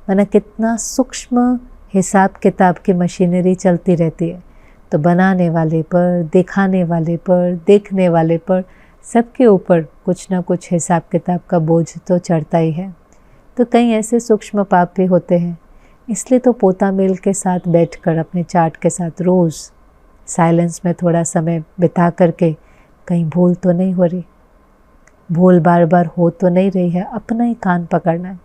माना कितना सूक्ष्म हिसाब किताब की मशीनरी चलती रहती है। तो बनाने वाले पर, दिखाने वाले पर, देखने वाले पर, सबके ऊपर कुछ ना कुछ हिसाब किताब का बोझ तो चढ़ता ही है। तो कई ऐसे सूक्ष्म पाप भी होते हैं, इसलिए तो पोता मेल के साथ बैठकर अपने चार्ट के साथ रोज़ साइलेंस में थोड़ा समय बिता करके, कहीं भूल तो नहीं हो रही, भूल बार बार हो तो नहीं रही है, अपना ही कान पकड़ना है।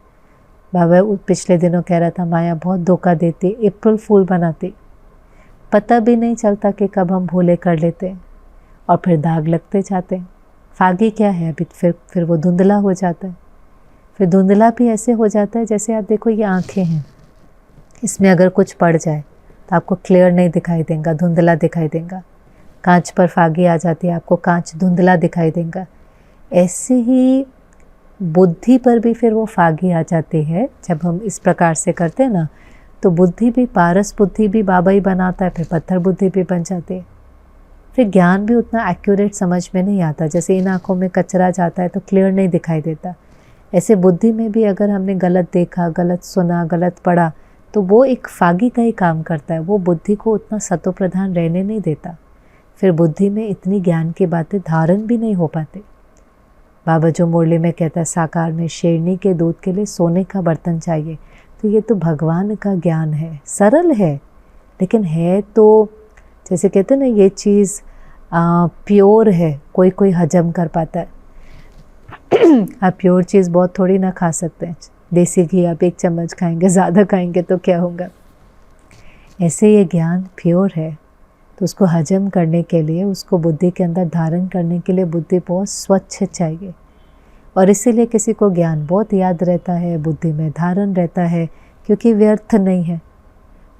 बाबा पिछले दिनों कह रहा था माया बहुत धोखा देती, अप्रैल फूल बनाती, पता भी नहीं चलता कि कब हम भूले कर लेते हैं और फिर दाग लगते जाते हैं। फागी क्या है अभी, फिर वो धुंधला हो जाता है। फिर धुंधला भी ऐसे हो जाता है जैसे आप देखो ये आँखें हैं, इसमें अगर कुछ पड़ जाए तो आपको क्लियर नहीं दिखाई देगा, धुंधला दिखाई देगा। कांच पर फागी आ जाती है, आपको कांच धुंधला दिखाई देगा। ऐसे ही बुद्धि पर भी फिर वो फागी आ जाती है। जब हम इस प्रकार से करते हैं ना, तो बुद्धि भी, पारस बुद्धि भी बाबा ही बनाता है, फिर पत्थर बुद्धि भी बन जाती है। फिर ज्ञान भी उतना एक्यूरेट समझ में नहीं आता। जैसे इन आँखों में कचरा जाता है तो क्लियर नहीं दिखाई देता, ऐसे बुद्धि में भी अगर हमने गलत देखा, गलत सुना, गलत पढ़ा, तो वो एक फागी का ही काम करता है। वो बुद्धि को उतना सतो प्रधान रहने नहीं देता। फिर बुद्धि में इतनी ज्ञान की बातें धारण भी नहीं हो पाते। बाबा जो मुरली में कहता है साकार में शेरनी के दूध के लिए सोने का बर्तन चाहिए, तो ये तो भगवान का ज्ञान है, सरल है, लेकिन है तो जैसे कहते हैं ना ये चीज़ प्योर है, कोई कोई हजम कर पाता है। आप प्योर चीज़ बहुत थोड़ी ना खा सकते हैं। देसी घी आप 1 चम्मच खाएंगे, ज़्यादा खाएंगे तो क्या होगा। ऐसे ये ज्ञान प्योर है, तो उसको हजम करने के लिए, उसको बुद्धि के अंदर धारण करने के लिए बुद्धि बहुत स्वच्छ चाहिए। और इसीलिए किसी को ज्ञान बहुत याद रहता है, बुद्धि में धारण रहता है, क्योंकि व्यर्थ नहीं है।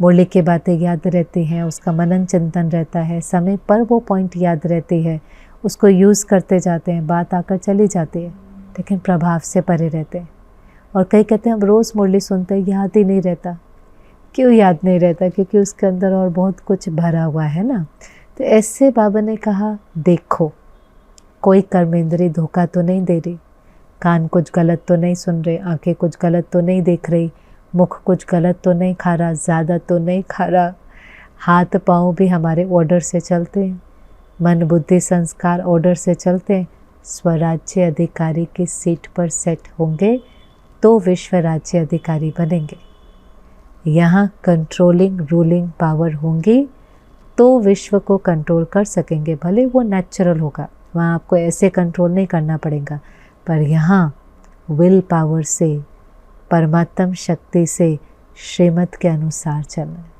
मुरली की बातें याद रहती हैं, उसका मनन चिंतन रहता है, समय पर वो पॉइंट याद रहती है, उसको यूज़ करते जाते हैं, बात आकर चली जाती है, लेकिन प्रभाव से परे रहते हैं। और कई कहते हैं हम रोज़ मुरली सुनते हैं, याद ही नहीं रहता। क्यों याद नहीं रहता? क्योंकि उसके अंदर और बहुत कुछ भरा हुआ है ना। तो ऐसे बाबा ने कहा देखो, कोई कर्मेंद्री धोखा तो नहीं दे रही, कान कुछ गलत तो नहीं सुन रहे, आंखें कुछ गलत तो नहीं देख रही, मुख कुछ गलत तो नहीं खा रहा, ज़्यादा तो नहीं खा रहा, हाथ पाँव भी हमारे ऑर्डर से चलते हैं, मन बुद्धि संस्कार ऑर्डर से चलते हैं। स्वराज्य अधिकारी की सीट पर सेट होंगे तो विश्व राज्य अधिकारी बनेंगे। यहाँ कंट्रोलिंग रूलिंग पावर होंगी तो विश्व को कंट्रोल कर सकेंगे। भले वो नेचुरल होगा, वहाँ आपको ऐसे कंट्रोल नहीं करना पड़ेगा, पर यहाँ विल पावर से, परमात्म शक्ति से, श्रीमत के अनुसार चलना है।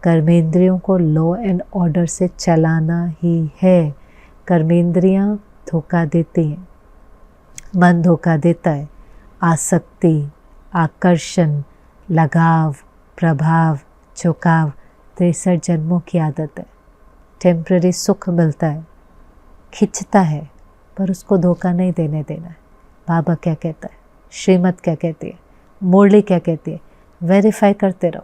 कर्मेंद्रियों को लॉ एंड ऑर्डर से चलाना ही है। कर्मेंद्रियाँ धोखा देती हैं, मन धोखा देता है। आसक्ति, आकर्षण, लगाव, प्रभाव, झुकाव 63 जन्मों की आदत है। टेम्पररी सुख मिलता है, खिंचता है, पर उसको धोखा नहीं देने देना है। बाबा क्या कहता है, श्रीमत क्या कहती है, मुरली क्या कहती है, वेरीफाई करते रहो,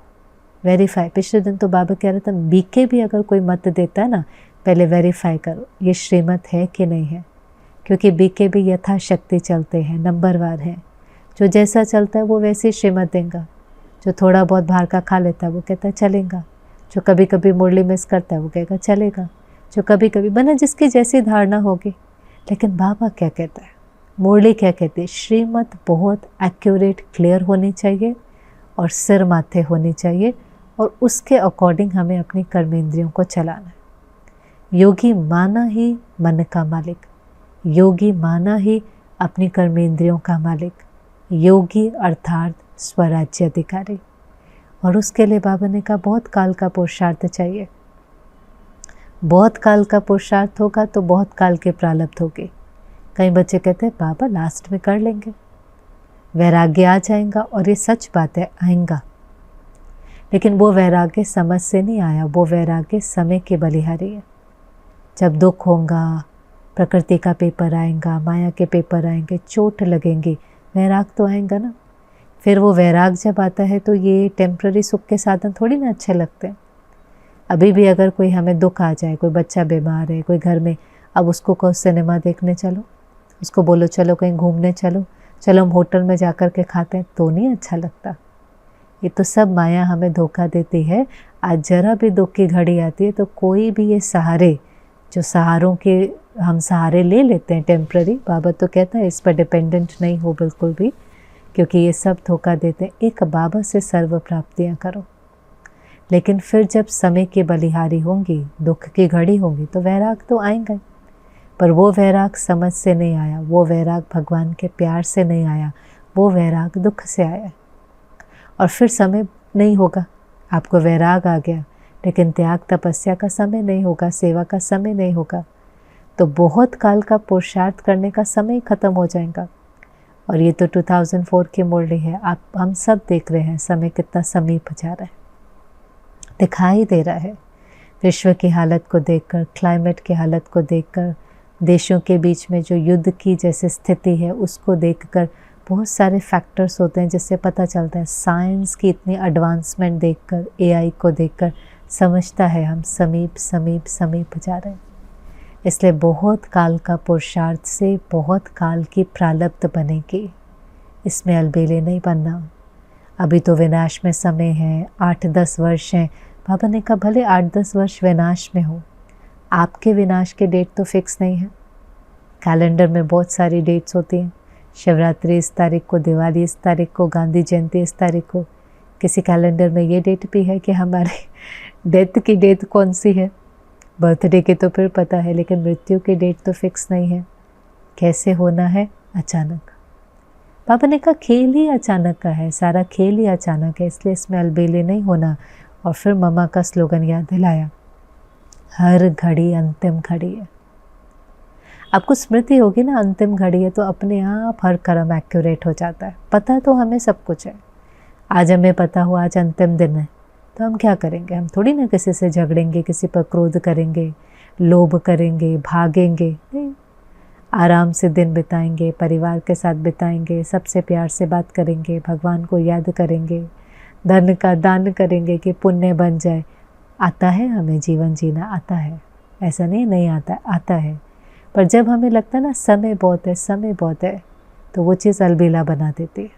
वेरीफाई। पिछले दिन तो बाबा कह रहा था बीके भी अगर कोई मत देता है ना, पहले वेरीफाई करो ये श्रीमत है कि नहीं है, क्योंकि बीके भी यथाशक्ति चलते हैं, नंबरवार हैं। जो जैसा चलता है वो वैसे ही श्रीमत देगा। जो थोड़ा बहुत बाहर का खा लेता है वो कहता है चलेगा, जो कभी कभी मुरली मिस करता है वो कहेगा चलेगा, जो कभी कभी बना जिसकी जैसी धारणा होगी। लेकिन बाबा क्या कहता है, मुरली क्या कहती है, श्रीमत बहुत एक्यूरेट क्लियर होनी चाहिए और सिर माथे होनी चाहिए, और उसके अकॉर्डिंग हमें अपनी कर्मेंद्रियों को चलाना है। योगी माना ही मन का मालिक, योगी माना ही अपनी कर्मेंद्रियों का मालिक, योगी अर्थात स्वराज्य अधिकारी। और उसके लिए बाबा ने कहा बहुत काल का पुरुषार्थ चाहिए। बहुत काल का पुरुषार्थ होगा तो बहुत काल के प्रारब्ध होगी। कई बच्चे कहते हैं बाबा लास्ट में कर लेंगे, वैराग्य आ जाएगा, और ये सच बात है, आएगा। लेकिन वो वैराग्य समझ से नहीं आया, वो वैराग्य समय की बलिहारी है। जब दुख होगा, प्रकृति का पेपर आएगा, माया के पेपर आएंगे, चोट लगेंगी, वैराग तो आएगा ना। फिर वो वैराग जब आता है तो ये टेम्प्ररी सुख के साधन थोड़ी ना अच्छे लगते हैं। अभी भी अगर कोई हमें दुख आ जाए, कोई बच्चा बीमार है, कोई घर में, अब उसको कहो सिनेमा देखने चलो, उसको बोलो चलो कहीं घूमने चलो, चलो हम होटल में जाकर के खाते हैं, तो नहीं अच्छा लगता। ये तो सब माया हमें धोखा देती है। आज जरा भी दुख की घड़ी आती है तो कोई भी ये सहारे, जो सहारों के हम सहारे ले लेते हैं टेम्प्ररी, बाबा तो कहता है इस पर डिपेंडेंट नहीं हो बिल्कुल भी, क्योंकि ये सब धोखा देते हैं। एक बाबा से सर्व प्राप्तियाँ करो। लेकिन फिर जब समय की बलिहारी होंगी, दुख की घड़ी होंगी, तो वैराग तो आएंगे। पर वो वैराग समझ से नहीं आया, वो वैराग भगवान के प्यार से नहीं आया, वो वैराग दुख से आया। और फिर समय नहीं होगा, आपको वैराग आ गया, लेकिन त्याग तपस्या का समय नहीं होगा, सेवा का समय नहीं होगा, तो बहुत काल का पुरुषार्थ करने का समय ख़त्म हो जाएगा। और ये तो 2004 की मुरली है, आप हम सब देख रहे हैं समय कितना समीप जा रहा है, दिखाई दे रहा है। विश्व की हालत को देखकर, क्लाइमेट की हालत को देखकर, देशों के बीच में जो युद्ध की जैसे स्थिति है उसको देखकर, बहुत सारे फैक्टर्स होते हैं जिससे पता चलता है। साइंस की इतनी एडवांसमेंट देखकर, एआई को देखकर समझता है हम समीप समीप समीप जा रहे हैं। इसलिए बहुत काल का पुरुषार्थ से बहुत काल की प्रारब्ध बनेगी, इसमें अलबेले नहीं बनना। अभी तो विनाश में समय है, 8-10 वर्ष हैं। बाबा ने कहा भले 8-10 वर्ष विनाश में हो, आपके विनाश के डेट तो फिक्स नहीं है। कैलेंडर में बहुत सारी डेट्स होती हैं, शिवरात्रि इस तारीख को, दिवाली इस तारीख को, गांधी जयंती इस तारीख को। किसी कैलेंडर में ये डेट भी है कि हमारे डेथ की डेट कौन सी है। बर्थडे की तो फिर पता है, लेकिन मृत्यु की डेट तो फिक्स नहीं है। कैसे होना है? अचानक। बाबा ने कहा खेल ही अचानक का है, सारा खेल ही अचानक है, इसलिए इसमें अलबेले नहीं होना। और फिर मम्मा का स्लोगन याद दिलाया, हर घड़ी अंतिम घड़ी है। आपको स्मृति होगी ना, अंतिम घड़ी है, तो अपने आप हर कर्म एक्यूरेट हो जाता है। पता तो हमें सब कुछ है, आज हमें पता हो आज अंतिम दिन है, तो हम क्या करेंगे? हम थोड़ी ना किसी से झगड़ेंगे, किसी पर क्रोध करेंगे, लोभ करेंगे, भागेंगे। नहीं, आराम से दिन बिताएंगे, परिवार के साथ बिताएंगे, सबसे प्यार से बात करेंगे, भगवान को याद करेंगे, धन का दान करेंगे कि पुण्य बन जाए। आता है हमें जीवन जीना, आता है, ऐसा नहीं आता, आता है। पर जब हमें लगता है ना समय बहुत है, समय बहुत है, तो वो चीज़ अलबेला बना देती है।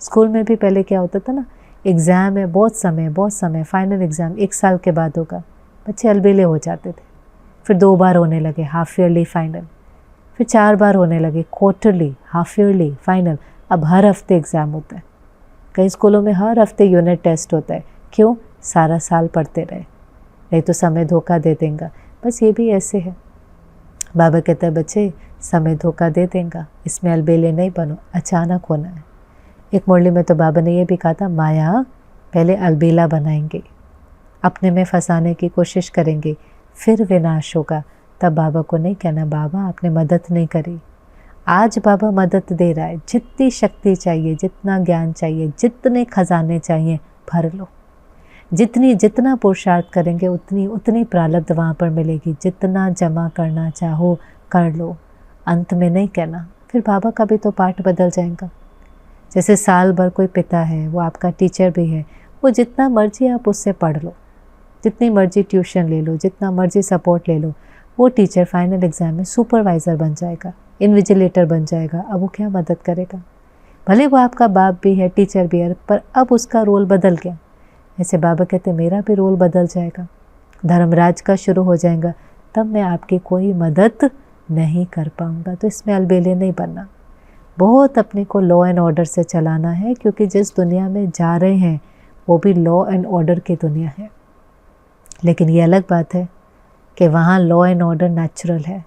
स्कूल में भी पहले क्या होता था ना, एग्ज़ाम है, बहुत समय, फाइनल एग्ज़ाम 1 साल के बाद होगा, बच्चे अलबेले हो जाते थे। फिर 2 बार होने लगे, हाफ ईयरली फाइनल, फिर 4 बार होने लगे, क्वार्टरली, हाफ ईयरली फाइनल। अब हर हफ्ते एग्ज़ाम होता है, कई स्कूलों में हर हफ्ते यूनिट टेस्ट होता है। क्यों? सारा साल पढ़ते रहे, नहीं तो समय धोखा दे देगा। बस ये भी ऐसे है। बाबा कहता है बच्चे समय धोखा दे देगा, इसमें अलबेले नहीं बनो, अचानक होना है। एक मुरली में तो बाबा ने ये भी कहा था, माया पहले अलबेला बनाएंगे, अपने में फंसाने की कोशिश करेंगे, फिर विनाश होगा। तब बाबा को नहीं कहना बाबा आपने मदद नहीं करी। आज बाबा मदद दे रहा है, जितनी शक्ति चाहिए, जितना ज्ञान चाहिए, जितने खजाने चाहिए भर लो। जितना पुरुषार्थ करेंगे उतनी प्रारब्ध वहाँ पर मिलेगी। जितना जमा करना चाहो कर लो, अंत में नहीं कहना, फिर बाबा का भी तो पाठ बदल जाएगा। जैसे साल भर कोई पिता है, वो आपका टीचर भी है, वो जितना मर्जी आप उससे पढ़ लो, जितनी मर्जी ट्यूशन ले लो, जितना मर्जी सपोर्ट ले लो, वो टीचर फाइनल एग्ज़ाम में सुपरवाइज़र बन जाएगा, इन्विजिलेटर बन जाएगा। अब वो क्या मदद करेगा? भले वो आपका बाप भी है, टीचर भी है, पर अब उसका रोल बदल गया। ऐसे बाबा कहते मेरा भी रोल बदल जाएगा, धर्मराज का शुरू हो जाएगा, तब मैं आपकी कोई मदद नहीं कर पाऊँगा। तो इसमें अलबेले नहीं बनना, बहुत अपने को लॉ एंड ऑर्डर से चलाना है, क्योंकि जिस दुनिया में जा रहे हैं वो भी लॉ एंड ऑर्डर की दुनिया है। लेकिन ये अलग बात है कि वहाँ लॉ एंड ऑर्डर नेचुरल है,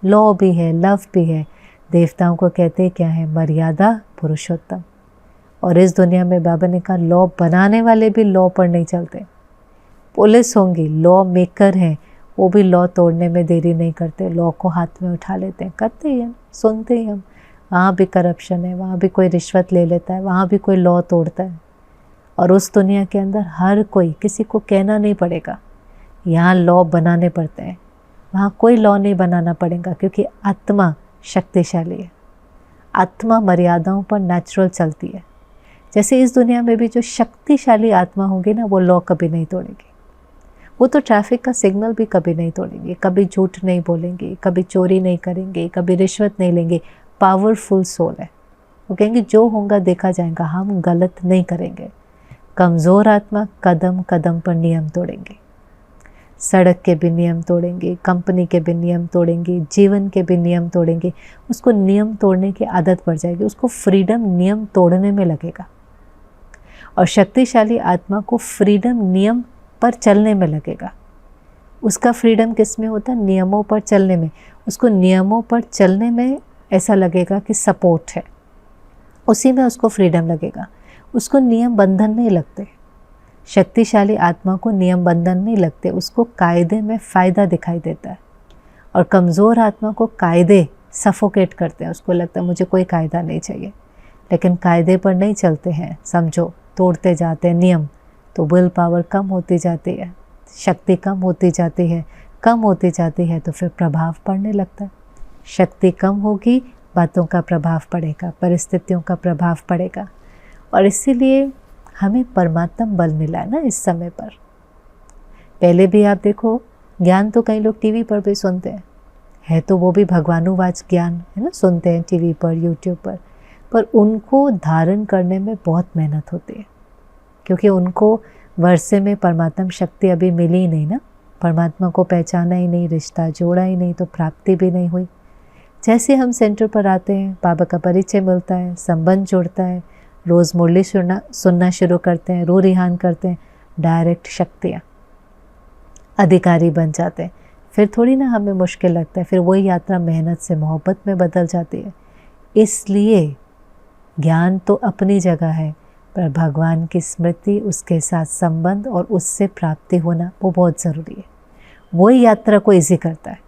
लॉ भी है, लव भी है। देवताओं को कहते हैं क्या है? मर्यादा पुरुषोत्तम। और इस दुनिया में बाबा ने कहा लॉ बनाने वाले भी लॉ पर नहीं चलते। पुलिस होंगी, लॉ मेकर हैं, वो भी लॉ तोड़ने में देरी नहीं करते, लॉ को हाथ में उठा लेते हैं। करते ही हम, सुनते ही हम, वहाँ भी करप्शन है, वहाँ भी कोई रिश्वत ले लेता है, वहाँ भी कोई लॉ तोड़ता है। और उस दुनिया के अंदर हर कोई, किसी को कहना नहीं पड़ेगा, यहाँ लॉ बनाने पड़ते हैं, वहाँ कोई लॉ नहीं बनाना पड़ेगा, क्योंकि आत्मा शक्तिशाली है, आत्मा मर्यादाओं पर नेचुरल चलती है। जैसे इस दुनिया में भी जो शक्तिशाली आत्मा होगी ना, वो लॉ कभी नहीं तोड़ेगी। वो तो ट्रैफिक का सिग्नल भी कभी नहीं तोड़ेंगे, कभी झूठ नहीं बोलेंगे, कभी चोरी नहीं करेंगे, कभी रिश्वत नहीं लेंगे। पावरफुल सोल है, वो कहेंगे जो होगा देखा जाएगा, हम गलत नहीं करेंगे। कमज़ोर आत्मा कदम कदम पर नियम तोड़ेंगे, सड़क के भी नियम तोड़ेंगे, कंपनी के भी नियम तोड़ेंगे, जीवन के भी नियम तोड़ेंगे। उसको नियम तोड़ने की आदत पड़ जाएगी, उसको फ्रीडम नियम तोड़ने में लगेगा। और शक्तिशाली आत्मा को फ्रीडम नियम पर चलने में लगेगा। उसका फ्रीडम किस में होता है? नियमों पर चलने में। उसको नियमों पर चलने में ऐसा लगेगा कि सपोर्ट है, उसी में उसको फ्रीडम लगेगा। उसको नियम बंधन नहीं लगते। शक्तिशाली आत्मा को नियम बंधन नहीं लगते, उसको कायदे में फ़ायदा दिखाई देता है। और कमज़ोर आत्मा को कायदे सफोकेट करते हैं, उसको लगता है मुझे कोई कायदा नहीं चाहिए। लेकिन कायदे पर नहीं चलते हैं, समझो, तोड़ते जाते हैं नियम, तो विल पावर कम होती जाती है, शक्ति कम होती जाती है, कम होती जाती है, तो फिर प्रभाव पड़ने लगता है। शक्ति कम होगी, बातों का प्रभाव पड़ेगा, परिस्थितियों का प्रभाव पड़ेगा। और इसीलिए हमें परमात्म बल मिला है ना इस समय पर। पहले भी आप देखो, ज्ञान तो कई लोग टीवी पर भी सुनते हैं, है तो वो भी भगवानुवाच ज्ञान है ना, सुनते हैं टीवी पर, यूट्यूब पर उनको धारण करने में बहुत मेहनत होती है, क्योंकि उनको वर्षे में परमात्म शक्ति अभी मिली ही नहीं ना, परमात्मा को पहचाना ही नहीं, रिश्ता जोड़ा ही नहीं, तो प्राप्ति भी नहीं हुई। जैसे हम सेंटर पर आते हैं, बाबा का परिचय मिलता है, संबंध जुड़ता है, रोज़ मुरली सुनना शुरू करते हैं, रो रिहान करते हैं, डायरेक्ट शक्तियाँ अधिकारी बन जाते हैं। फिर थोड़ी ना हमें मुश्किल लगता है, फिर वही यात्रा मेहनत से मोहब्बत में बदल जाती है। इसलिए ज्ञान तो अपनी जगह है, पर भगवान की स्मृति, उसके साथ संबंध और उससे प्राप्ति होना वो बहुत ज़रूरी है। वही यात्रा को ईजी करता है।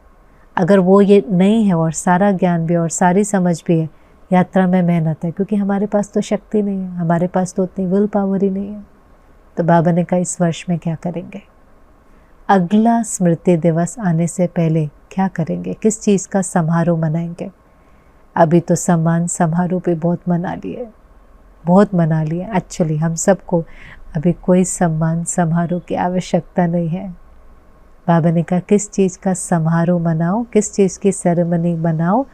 अगर वो ये नहीं है और सारा ज्ञान भी और सारी समझ भी है, यात्रा में मेहनत है, क्योंकि हमारे पास तो शक्ति नहीं है, हमारे पास तो उतनी विल पावर ही नहीं है। तो बाबा ने कहा इस वर्ष में क्या करेंगे, अगला स्मृति दिवस आने से पहले क्या करेंगे, किस चीज़ का समारोह मनाएंगे। अभी तो सम्मान समारोह भी बहुत मना लिए, बहुत मना लिए। एक्चुअली हम सबको अभी कोई सम्मान समारोह की आवश्यकता नहीं है। बाबा ने कहा किस चीज़ का समारोह मनाओ, किस चीज़ की सेरेमनी बनाओ,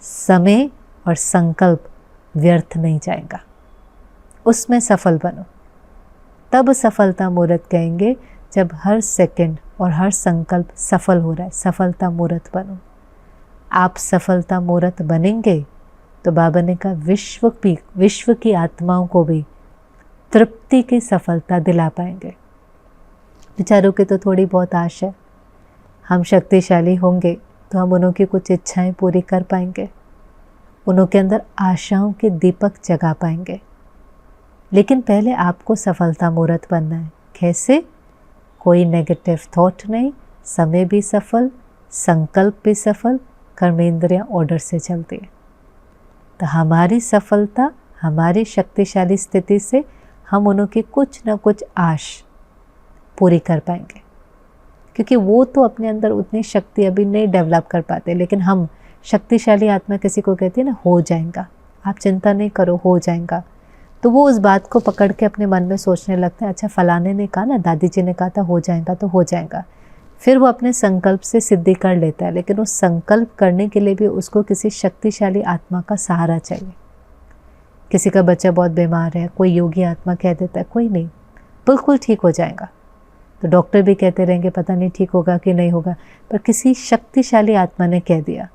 समय और संकल्प व्यर्थ नहीं जाएगा, उसमें सफल बनो। तब सफलता मुहूर्त कहेंगे जब हर सेकंड और हर संकल्प सफल हो रहा है, सफलता मुहूर्त बनो। आप सफलता मुहूर्त बनेंगे तो बाबा ने कहा विश्व की आत्माओं को भी तृप्ति की सफलता दिला पाएंगे। बेचारों की तो थोड़ी बहुत आशा है, हम शक्तिशाली होंगे तो हम उन्हों की कुछ इच्छाएं पूरी कर पाएंगे, उन्हों के अंदर आशाओं के दीपक जगा पाएंगे। लेकिन पहले आपको सफलता मुहूर्त बनना है। कैसे? कोई नेगेटिव थॉट नहीं, समय भी सफल, संकल्प भी सफल, कर्मेंद्रियां ऑर्डर से चलती है। तो हमारी सफलता, हमारी शक्तिशाली स्थिति से हम उन्हों की कुछ न कुछ आश पूरी कर पाएंगे, क्योंकि वो तो अपने अंदर उतनी शक्ति अभी नहीं डेवलप कर पाते। लेकिन हम शक्तिशाली आत्मा किसी को कहती है ना, हो जाएगा, आप चिंता नहीं करो, हो जाएगा। तो वो उस बात को पकड़ के अपने मन में सोचने लगता है, अच्छा फलाने ने कहा ना, दादी जी ने कहा था हो जाएगा तो हो जाएगा। फिर वो अपने संकल्प से सिद्धि कर लेता है, लेकिन उस संकल्प करने के लिए भी उसको किसी शक्तिशाली आत्मा का सहारा चाहिए। किसी का बच्चा बहुत बीमार है, कोई योगी आत्मा कह देता है कोई नहीं, बिल्कुल ठीक हो जाएगा, तो डॉक्टर भी कहते रहेंगे पता नहीं ठीक होगा कि नहीं होगा, पर किसी शक्तिशाली आत्मा ने कह दिया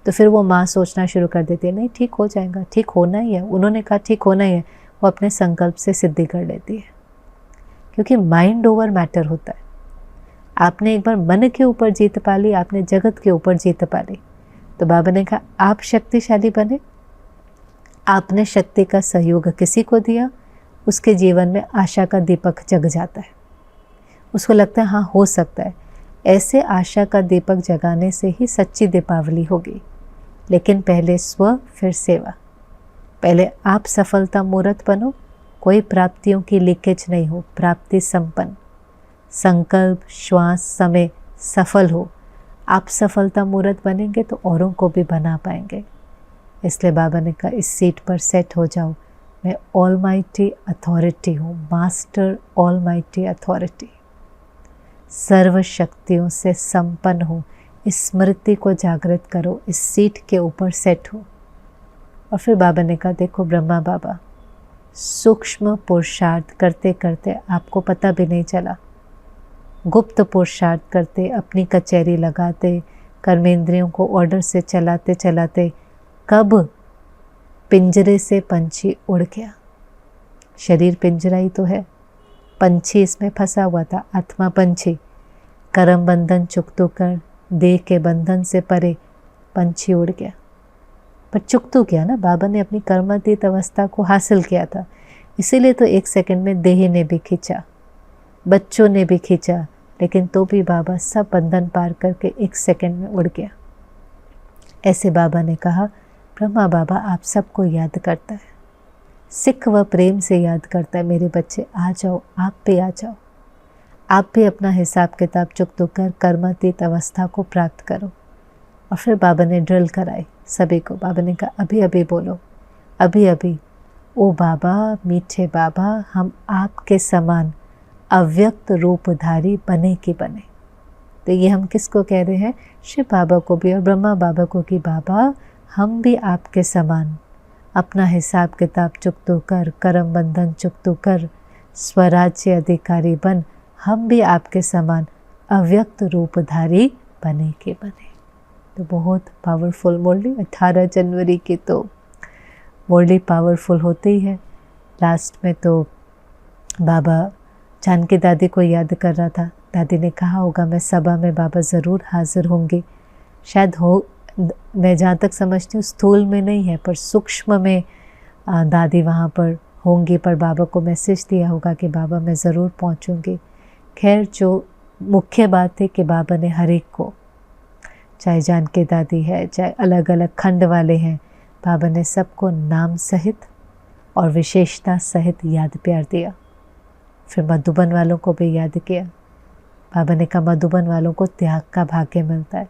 तो फिर वो माँ सोचना शुरू कर देती है नहीं ठीक हो जाएगा, ठीक होना ही है, उन्होंने कहा ठीक होना ही है। वो अपने संकल्प से सिद्धि कर लेती है, क्योंकि माइंड ओवर मैटर होता है। आपने एक बार मन के ऊपर जीत पा ली, आपने जगत के ऊपर जीत पा ली। तो बाबा ने कहा आप शक्तिशाली बने, आपने शक्ति का सहयोग किसी को दिया, उसके जीवन में आशा का दीपक जग जाता है, उसको लगता है हाँ हो सकता है। ऐसे आशा का दीपक जगाने से ही सच्ची दीपावली होगी। लेकिन पहले स्व फिर सेवा, पहले आप सफलता मूर्त बनो, कोई प्राप्तियों की लीकेज नहीं हो, प्राप्ति संपन्न, संकल्प श्वास समय सफल हो। आप सफलता मूर्त बनेंगे तो औरों को भी बना पाएंगे। इसलिए बाबा ने कहा इस सीट पर सेट हो जाओ, मैं ऑलमाइटी अथॉरिटी हूँ, मास्टर ऑलमाइटी अथॉरिटी, सर्व शक्तियों से संपन्न हो। इस स्मृति को जागृत करो, इस सीट के ऊपर सेट हो। और फिर बाबा ने कहा देखो ब्रह्मा बाबा, सूक्ष्म पुरुषार्थ करते करते आपको पता भी नहीं चला, गुप्त पुरुषार्थ करते, अपनी कचहरी लगाते, कर्मेंद्रियों को ऑर्डर से चलाते चलाते कब पिंजरे से पंछी उड़ गया। शरीर पिंजरा ही तो है, पंछी इसमें फंसा हुआ था, आत्मा पंछी। कर्म बंधन चुकतू कर, देह के बंधन से परे पंछी उड़ गया। पर चुक तो गया ना, बाबा ने अपनी कर्मातीत अवस्था को हासिल किया था, इसीलिए तो 1 सेकंड में देह ने भी खींचा, बच्चों ने भी खींचा, लेकिन तो भी बाबा सब बंधन पार करके 1 सेकंड में उड़ गया। ऐसे बाबा ने कहा ब्रह्मा बाबा आप सबको याद करता है, सिख व प्रेम से याद करता है, मेरे बच्चे आ जाओ, आप भी आ जाओ, आप भी अपना हिसाब किताब चुकतो कर कर्मातीत अवस्था को प्राप्त करो। और फिर बाबा ने ड्रिल कराई सभी को। बाबा ने कहा अभी अभी बोलो, अभी अभी। ओ बाबा, मीठे बाबा, हम आपके समान अव्यक्त रूपधारी बने कि बने। तो ये हम किसको कह रहे हैं? शिव बाबा को भी और ब्रह्मा बाबा को कि बाबा हम भी आपके समान अपना हिसाब किताब चुकतो कर, कर्म बंधन चुकतो कर, स्वराज्य अधिकारी बन, हम भी आपके समान अव्यक्त रूपधारी बने के बने। तो बहुत पावरफुल मुरली 18 जनवरी की तो मुरली पावरफुल होती ही है। लास्ट में तो बाबा जानकी दादी को याद कर रहा था। दादी ने कहा होगा मैं सभा में बाबा ज़रूर हाजिर होंगे, शायद हो, मैं जहाँ तक समझती हूँ स्थूल में नहीं है पर सूक्ष्म में दादी वहाँ पर होंगी, पर बाबा को मैसेज दिया होगा कि बाबा मैं ज़रूर पहुँचूँगी। खैर जो मुख्य बात है कि बाबा ने हर एक को, चाहे जानकी दादी है, चाहे अलग अलग खंड वाले हैं, बाबा ने सबको नाम सहित और विशेषता सहित याद प्यार दिया। फिर मधुबन वालों को भी याद किया। बाबा ने कहा मधुबन वालों को त्याग का भाग्य मिलता है,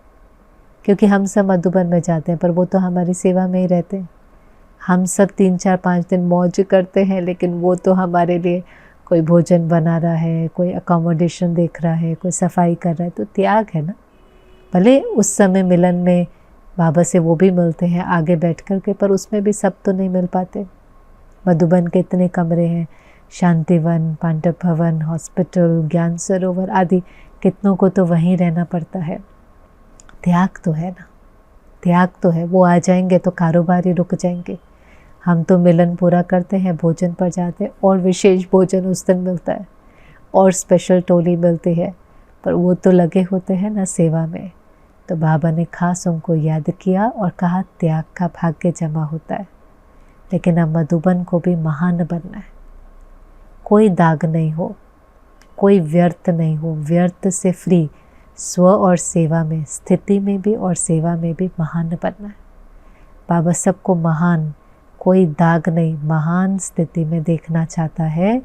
क्योंकि हम सब मधुबन में जाते हैं पर वो तो हमारी सेवा में ही रहते हैं। हम सब 3-4-5 दिन मौज करते हैं, लेकिन वो तो हमारे लिए कोई भोजन बना रहा है, कोई अकोमोडेशन देख रहा है, कोई सफाई कर रहा है, तो त्याग है ना। भले उस समय मिलन में बाबा से वो भी मिलते हैं आगे बैठ कर के, पर उसमें भी सब तो नहीं मिल पाते। मधुबन के इतने कमरे हैं, शांतिवन, पांडव भवन, हॉस्पिटल, ज्ञान सरोवर आदि, कितनों को तो वहीं रहना पड़ता है। त्याग तो है ना, त्याग तो है। वो आ जाएंगे तो कारोबार ही रुक जाएंगे। हम तो मिलन पूरा करते हैं, भोजन पर जाते हैं, और विशेष भोजन उस दिन मिलता है और स्पेशल टोली मिलती है, पर वो तो लगे होते हैं ना सेवा में। तो बाबा ने खास उनको याद किया और कहा त्याग का भाग्य जमा होता है, लेकिन अब मधुबन को भी महान बनना है। कोई दाग नहीं हो, कोई व्यर्थ नहीं हो, व्यर्थ से फ्री, स्व और सेवा में, स्थिति में भी और सेवा में भी महान बनना है। बाबा सबको महान, कोई दाग नहीं, महान स्थिति में देखना चाहता है।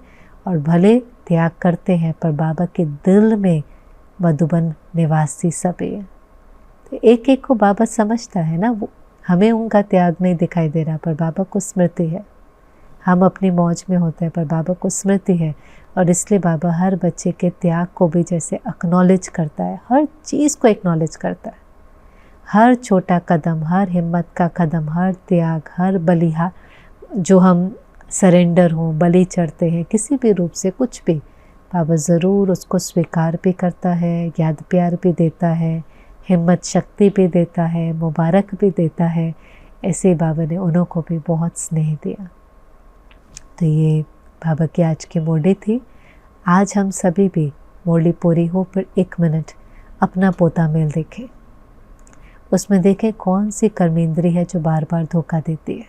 और भले त्याग करते हैं पर बाबा के दिल में मधुबन निवासी सब है। तो एक एक को बाबा समझता है ना, वो हमें उनका त्याग नहीं दिखाई दे रहा, पर बाबा को स्मृति है। हम अपनी मौज में होते हैं, पर बाबा को स्मृति है। और इसलिए बाबा हर बच्चे के त्याग को भी जैसे एक्नॉलेज करता है, हर चीज़ को एक्नॉलेज करता है। हर छोटा कदम, हर हिम्मत का कदम, हर त्याग, हर बलिहार जो हम सरेंडर हों, बलि चढ़ते हैं किसी भी रूप से, कुछ भी, बाबा ज़रूर उसको स्वीकार भी करता है, याद प्यार भी देता है, हिम्मत शक्ति भी देता है, मुबारक भी देता है। ऐसे बाबा ने उन्हों को भी बहुत स्नेह दिया। तो ये बाबा की आज की मुरली थी। आज हम सभी भी मुरली पूरी हो फिर 1 मिनट अपना पोता मेल देखें। उसमें देखें कौन सी कर्मेंद्री है जो बार बार धोखा देती है,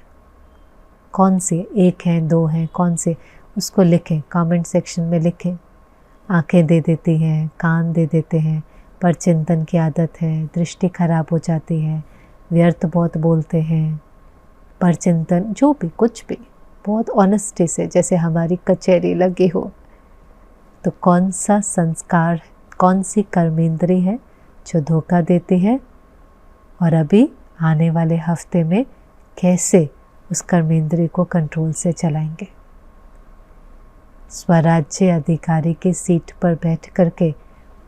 कौन सी, 1 है 2 है, कौन से, उसको लिखें, कमेंट सेक्शन में लिखें। आंखें दे देती हैं, कान दे देते हैं, पर चिंतन की आदत है, दृष्टि खराब हो जाती है, व्यर्थ बहुत बोलते हैं, पर चिंतन, जो भी कुछ भी बहुत ऑनेस्टी से जैसे हमारी कचहरी लगी हो। तो कौन सा संस्कार, कौन सी कर्मेंद्री है जो धोखा देती है, और अभी आने वाले हफ्ते में कैसे उस कर्मेंद्री को कंट्रोल से चलाएंगे। स्वराज्य अधिकारी की सीट पर बैठ करके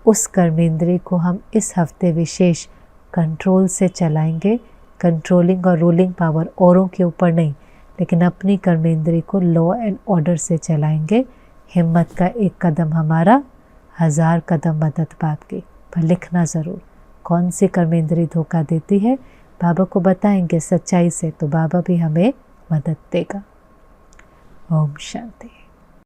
उस कर्मेंद्री को हम इस हफ्ते विशेष कंट्रोल से चलाएंगे। कंट्रोलिंग और रूलिंग पावर औरों के ऊपर नहीं, लेकिन अपनी कर्मेंद्री को लॉ एंड ऑर्डर से चलाएंगे। हिम्मत का 1 कदम हमारा, 1000 कदम मदद बाप की। पर लिखना ज़रूर कौन सी कर्मेंद्री धोखा देती है, बाबा को बताएंगे सच्चाई से, तो बाबा भी हमें मदद देगा। ओम शांति।